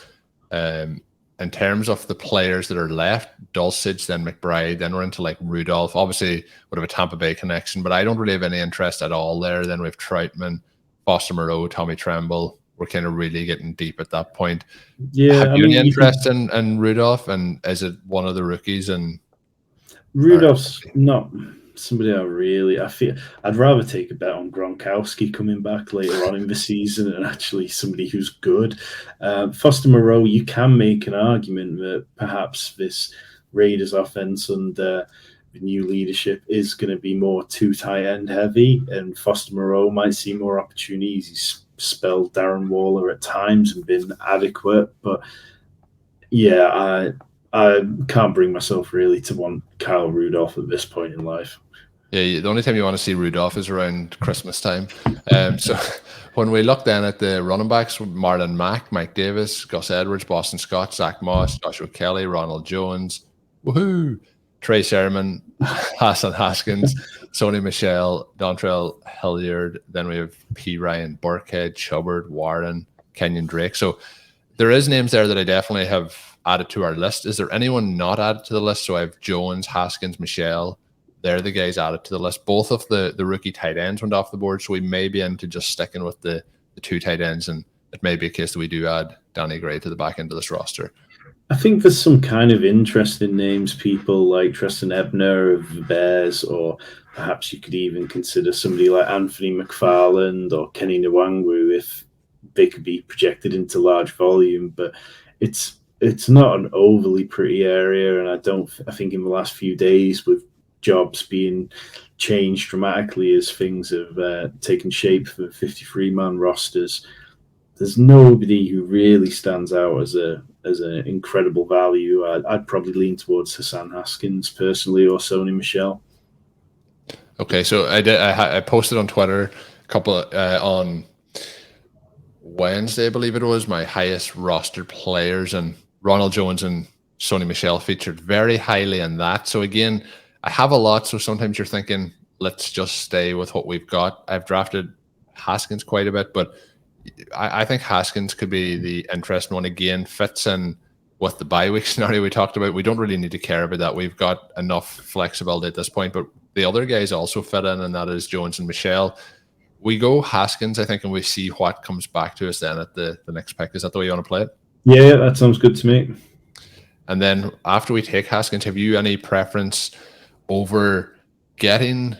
in terms of the players that are left, Dulcich, then McBride, then we're into like Rudolph. Obviously, would have a Tampa Bay connection, but I don't really have any interest at all there. Then we have Troutman, Foster Moreau, Tommy Tremble. We're kind of really getting deep at that point. Yeah, have you any interest in Rudolph? And is it one of the rookies? And Rudolph's not somebody I feel I'd rather take a bet on Gronkowski coming back later on in the season and actually somebody who's good. Foster Moreau, you can make an argument that perhaps this Raiders offense under the new leadership is going to be more 2 tight end heavy, and Foster Moreau might see more opportunities. He's spelled Darren Waller at times and been adequate, but yeah, I can't bring myself really to want Kyle Rudolph at this point in life. Yeah, the only time you want to see Rudolph is around Christmas time. So when we look then at the running backs, Marlon Mack, Mike Davis, Gus Edwards, Boston Scott, Zach Moss, Joshua Kelly, Ronald Jones, woohoo, Trey Sermon, Hassan Haskins, Sony Michel, Dontrell Hilliard. Then we have P. Ryan, Burkhead, Chubbard, Warren, Kenyon Drake. So there is names there that I definitely have added to our list. Is there anyone not added to the list? So I have Jones, Haskins, Michelle. They're the guys added to the list. Both of the rookie tight ends went off the board, so we may be into just sticking with the 2 tight ends, and it may be a case that we do add Danny Gray to the back end of this roster. I think there's some kind of interesting names, people like Tristan Ebner of the Bears, or perhaps you could even consider somebody like Anthony McFarland or Kenny Nwangwu if they could be projected into large volume, but it's not an overly pretty area, and I think in the last few days with jobs being changed dramatically as things have taken shape for 53-man rosters, there's nobody who really stands out as an incredible value. I'd probably lean towards Hassan Haskins personally, or Sony Michel. Okay, so I posted on Twitter a couple on Wednesday, I believe it was, my highest rostered players, and Ronald Jones and Sony Michel featured very highly in that. So again, I have a lot, so sometimes you're thinking, let's just stay with what we've got. I've drafted Haskins quite a bit, but I think Haskins could be the interesting one. Again, fits in with the bye week scenario we talked about. We don't really need to care about that. We've got enough flexibility at this point, but the other guys also fit in, and that is Jones and Michelle. We go Haskins, I think, and we see what comes back to us then at the next pick. Is that the way you want to play it? Yeah, that sounds good to me. And then after we take Haskins, have you any preference over getting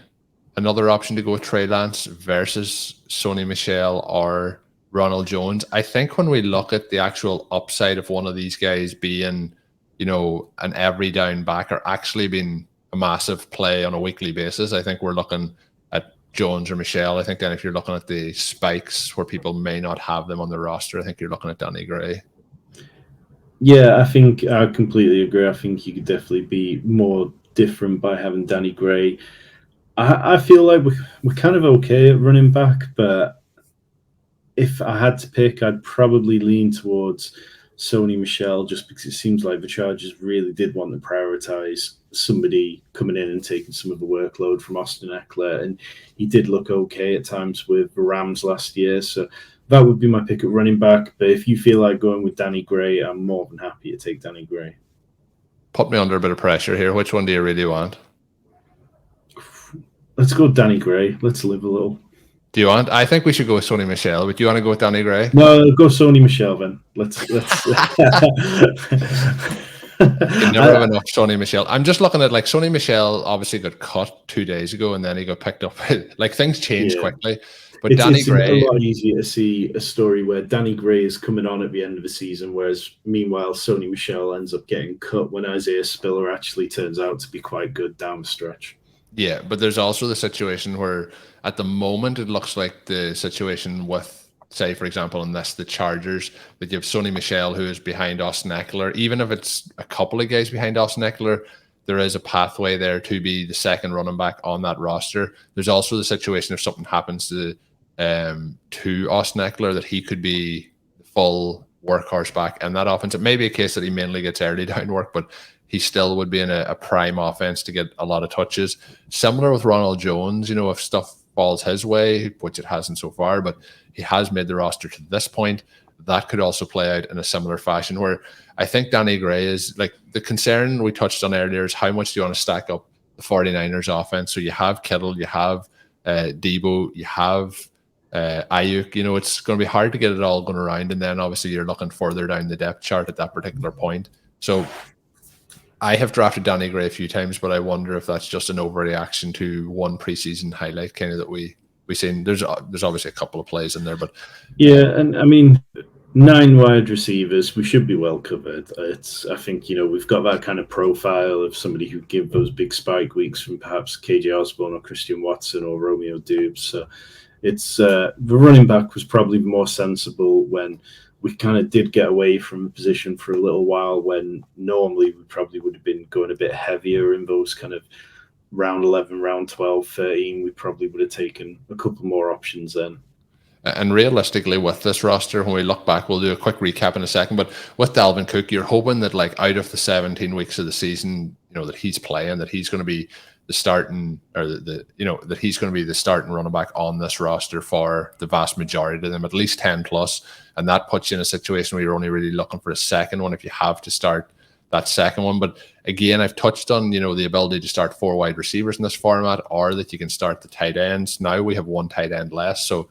another option to go with Trey Lance versus Sony Michel or Ronald Jones? I think when we look at the actual upside of one of these guys being, an every down back or actually being a massive play on a weekly basis, I think we're looking at Jones or Michel. I think then if you're looking at the spikes where people may not have them on the roster, I think you're looking at Danny Gray. Yeah, I think I completely agree. I think you could definitely be more different by having Danny Gray. I feel like we're kind of okay at running back, but if I had to pick, I'd probably lean towards Sony Michel, just because it seems like the Chargers really did want to prioritize somebody coming in and taking some of the workload from Austin Eckler, and he did look okay at times with the Rams last year, so that would be my pick at running back. But if you feel like going with Danny Gray, I'm more than happy to take Danny Gray. Put me under a bit of pressure here. Which one do you really want? Let's go with Danny Gray. Let's live a little. Do you want? I think we should go with Sony Michel, but do you want to go with Danny Gray? No, go Sony Michel then. Let's. You never have enough Sony Michel. I'm just looking at Sony Michel obviously got cut 2 days ago and then he got picked up. Things change quickly. But Danny Gray, it's a lot easier to see a story where Danny Gray is coming on at the end of the season, whereas meanwhile Sony Michel ends up getting cut when Isaiah Spiller actually turns out to be quite good down the stretch. Yeah, but there's also the situation where at the moment it looks like the situation with, say, for example, in the Chargers, that you have Sony Michel who is behind Austin Eckler. Even if it's a couple of guys behind Austin Eckler, there is a pathway there to be the second running back on that roster. There's also the situation if something happens to Austin Eckler that he could be the full workhorse back in that offense. It may be a case that he mainly gets early down work, but he still would be in a prime offense to get a lot of touches. Similar with Ronald Jones, if stuff falls his way, which it hasn't so far, but he has made the roster to this point, that could also play out in a similar fashion where I think Danny Gray is like the concern we touched on earlier is how much do you want to stack up the 49ers offense? So you have Kittle, you have Debo, you have Ayuk, it's going to be hard to get it all going around. And then obviously you're looking further down the depth chart at that particular point. So I have drafted Danny Gray a few times, but I wonder if that's just an overreaction to one preseason highlight kind of that we seen. There's obviously a couple of plays in there, but yeah, and I mean 9 wide receivers, we should be well covered. I think we've got that kind of profile of somebody who give those big spike weeks from perhaps KJ Osborne or Christian Watson or Romeo Doubs. So it's the running back was probably more sensible when we kind of did get away from a position for a little while when normally we probably would have been going a bit heavier in those kind of round 11, round 12, 13. We probably would have taken a couple more options then. And realistically, with this roster, when we look back, we'll do a quick recap in a second. But with Dalvin Cook, you're hoping that like out of the 17 weeks of the season, that he's playing, that he's going to be the starting, or that he's going to be the starting running back on this roster for the vast majority of them, at least 10 plus. And that puts you in a situation where you're only really looking for a second one if you have to start that second one. But again, I've touched on, the ability to start 4 wide receivers in this format, or that you can start the tight ends. Now we have 1 tight end less, so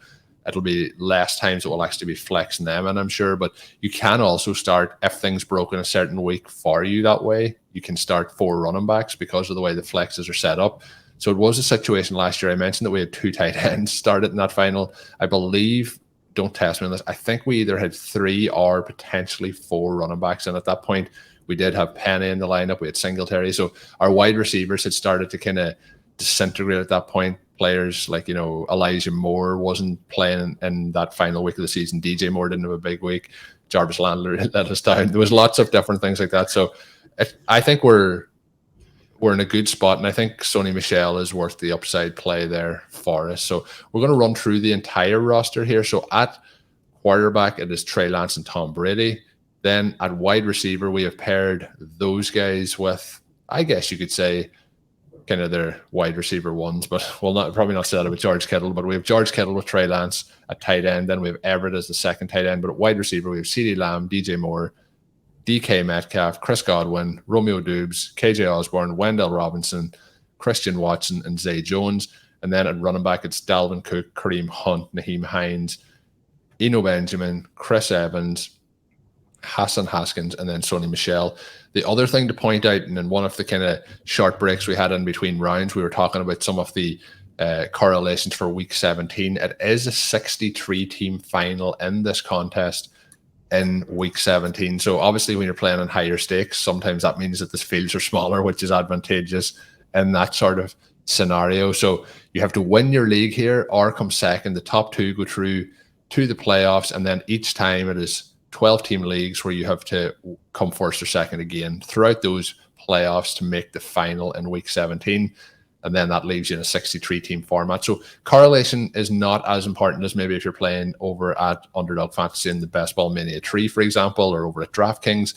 it'll be less times that we'll actually be flexing them, and I'm sure. But you can also start, if things broke in a certain week for you that way, you can start 4 running backs because of the way the flexes are set up. So it was a situation last year. I mentioned that we had 2 tight ends started in that final. I believe, don't test me on this, I think we either had 3 or potentially 4 running backs. And at that point, we did have Penny in the lineup. We had Singletary. So our wide receivers had started to kind of disintegrate at that point. Players like, Elijah Moore wasn't playing in that final week of the season. DJ Moore didn't have a big week. Jarvis Landry let us down. There was lots of different things like that. So I think we're in a good spot, and I think Sony Michel is worth the upside play there for us. So we're going to run through the entire roster here. So at quarterback, it is Trey Lance and Tom Brady. Then at wide receiver, we have paired those guys with, I guess you could say, kind of their wide receiver ones, but we'll probably not say that about George Kittle, but we have George Kittle with Trey Lance at tight end. Then we have Everett as the second tight end, but at wide receiver, we have CeeDee Lamb, DJ Moore, DK Metcalf, Chris Godwin, Romeo Doubs, KJ Osborne, Wendell Robinson, Christian Watson, and Zay Jones. And then at running back, it's Dalvin Cook, Kareem Hunt, Naheem Hines, Eno Benjamin, Chris Evans, Hassan Haskins, and then Sony Michel. The other thing to point out, and in one of the kind of short breaks we had in between rounds, we were talking about some of the correlations for week 17. It is a 63-team final in this contest in week 17. So obviously when you're playing on higher stakes, sometimes that means that the fields are smaller, which is advantageous in that sort of scenario. So you have to win your league here or come second. The top 2 go through to the playoffs, and then each time it is 12-team leagues where you have to come first or second again throughout those playoffs to make the final in week 17. And then that leaves you in a 63-team format. So correlation is not as important as maybe if you're playing over at Underdog Fantasy in the Best Ball Mania tree, for example, or over at DraftKings.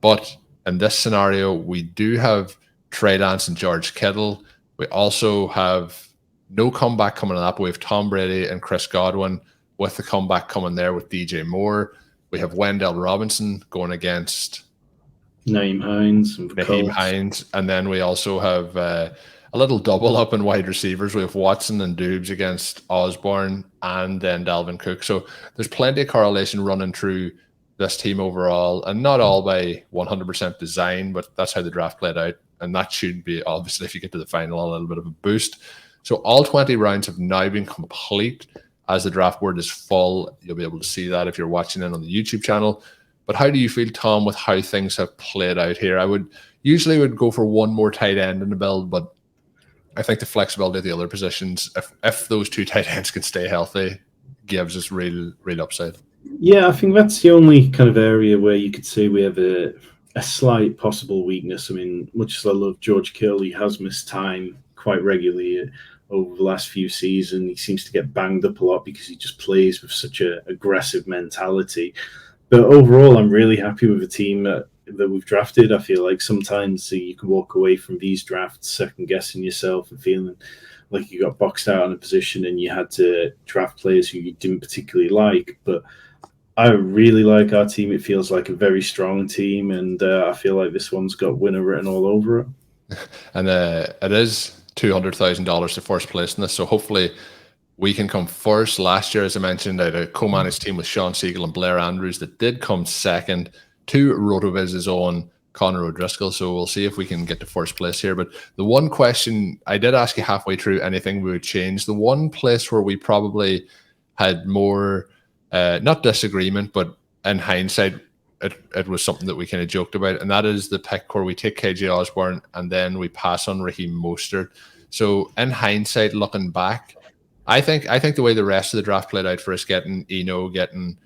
But in this scenario, we do have Trey Lance and George Kittle. We also have no comeback coming up. We have Tom Brady and Chris Godwin with the comeback coming there with DJ Moore. We have Wendell Robinson going against Naheem Hines. And then we also have a little double up in wide receivers. We have Watson and Doubs against Osborne and then Dalvin Cook. So there's plenty of correlation running through this team overall, and not all by 100% design, but that's how the draft played out. And that should be, obviously, if you get to the final, a little bit of a boost. So all 20 rounds have now been complete. As the draft board is full, you'll be able to see that if you're watching it on the YouTube channel. But how do you feel, Tom, with how things have played out here? I would usually go for one more tight end in the build, but I think the flexibility of the other positions, if those 2 tight ends can stay healthy, gives us real upside. Yeah, I think that's the only kind of area where you could say we have a a slight possible weakness. I mean, much as I love George Kittle, he has missed time quite regularly over the last few seasons. He seems to get banged up a lot because he just plays with such an aggressive mentality. But overall, I'm really happy with the team that we've drafted. I feel like sometimes you can walk away from these drafts second guessing yourself and feeling like you got boxed out in a position and you had to draft players who you didn't particularly like. But I really like our team. It feels like a very strong team, and I feel like this one's got winner written all over it. And it is $200,000 to first place in this, so hopefully we can come first. Last year, as I mentioned, I had a co-managed team with Sean Siegel and Blair Andrews that did come second to RotoViz's own Connor O'Driscoll. So we'll see if we can get to first place here. But the one question I did ask you halfway through, anything we would change, the one place where we probably had more, not disagreement, but in hindsight, it was something that we kind of joked about, and that is the pick where we take KJ Osborne and then we pass on Raheem Mostert. So in hindsight, looking back, I think the way the rest of the draft played out for us, getting Eno, getting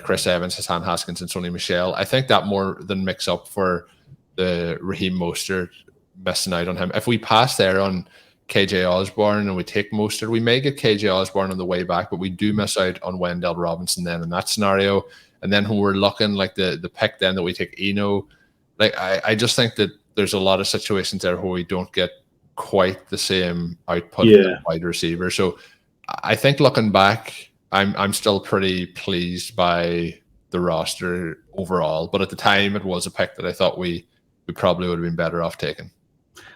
Chris Evans, Hassan Haskins, and Sony Michel, I think that more than makes up for the Raheem Mostert missing out on him. If we pass there on KJ Osborne and we take Mostert, we may get KJ Osborne on the way back, but we do miss out on Wendell Robinson then in that scenario. And then when we're looking like the pick then that we take Eno, like I just think that there's a lot of situations there where we don't get quite the same output as a wide receiver. So I think looking back, I'm still pretty pleased by the roster overall. But at the time, it was a pick that I thought we probably would have been better off taking.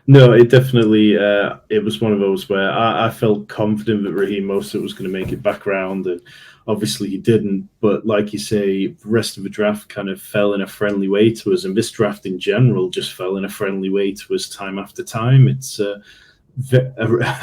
No, it definitely it was one of those where I felt confident that Raheem Mostert was going to make it back round, and obviously he didn't. But like you say, the rest of the draft kind of fell in a friendly way to us, and this draft in general just fell in a friendly way to us time after time. It's a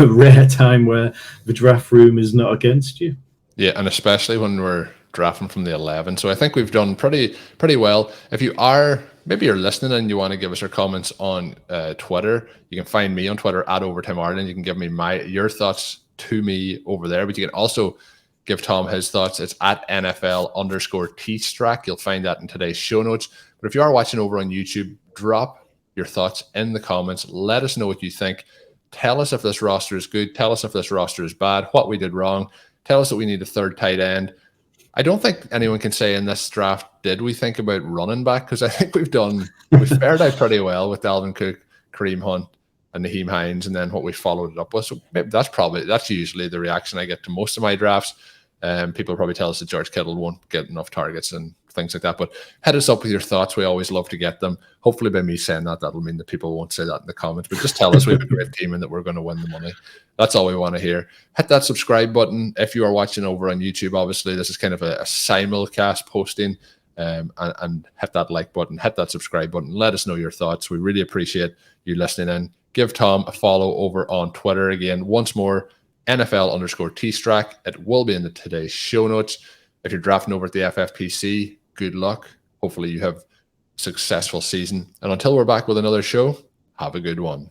rare time where the draft room is not against you. Yeah, and especially when we're drafting from the 11. So I think we've done pretty well. If you are, maybe you're listening and you want to give us your comments on Twitter, you can find me on Twitter at Overtime Ireland. You can give me your thoughts to me over there, but you can also give Tom his thoughts. It's at NFL_T-Strack. You'll find that in today's show notes. But if you are watching over on YouTube, drop your thoughts in the comments. Let us know what you think. Tell us if this roster is good. Tell us if this roster is bad, what we did wrong. Tell us that we need a third tight end. I don't think anyone can say in this draft, did we think about running back? Because I think we've fared out pretty well with Dalvin Cook, Kareem Hunt, and Naheem Hines, and then what we followed it up with. So maybe that's usually the reaction I get to most of my drafts. People probably tell us that George Kittle won't get enough targets and things like that. But hit us up with your thoughts. We always love to get them. Hopefully by me saying that, that'll mean that people won't say that in the comments. But just tell us we have a great team and that we're going to win the money. That's all we want to hear. Hit that subscribe button. If you are watching over on YouTube, obviously this is kind of a simulcast posting. And hit that like button, hit that subscribe button. Let us know your thoughts. We really appreciate you listening in. Give Tom a follow over on Twitter. Again, once more, NFL_T-Strack. It will be in today's show notes. If you're drafting over at the FFPC, good luck. Hopefully you have a successful season. And until we're back with another show, have a good one.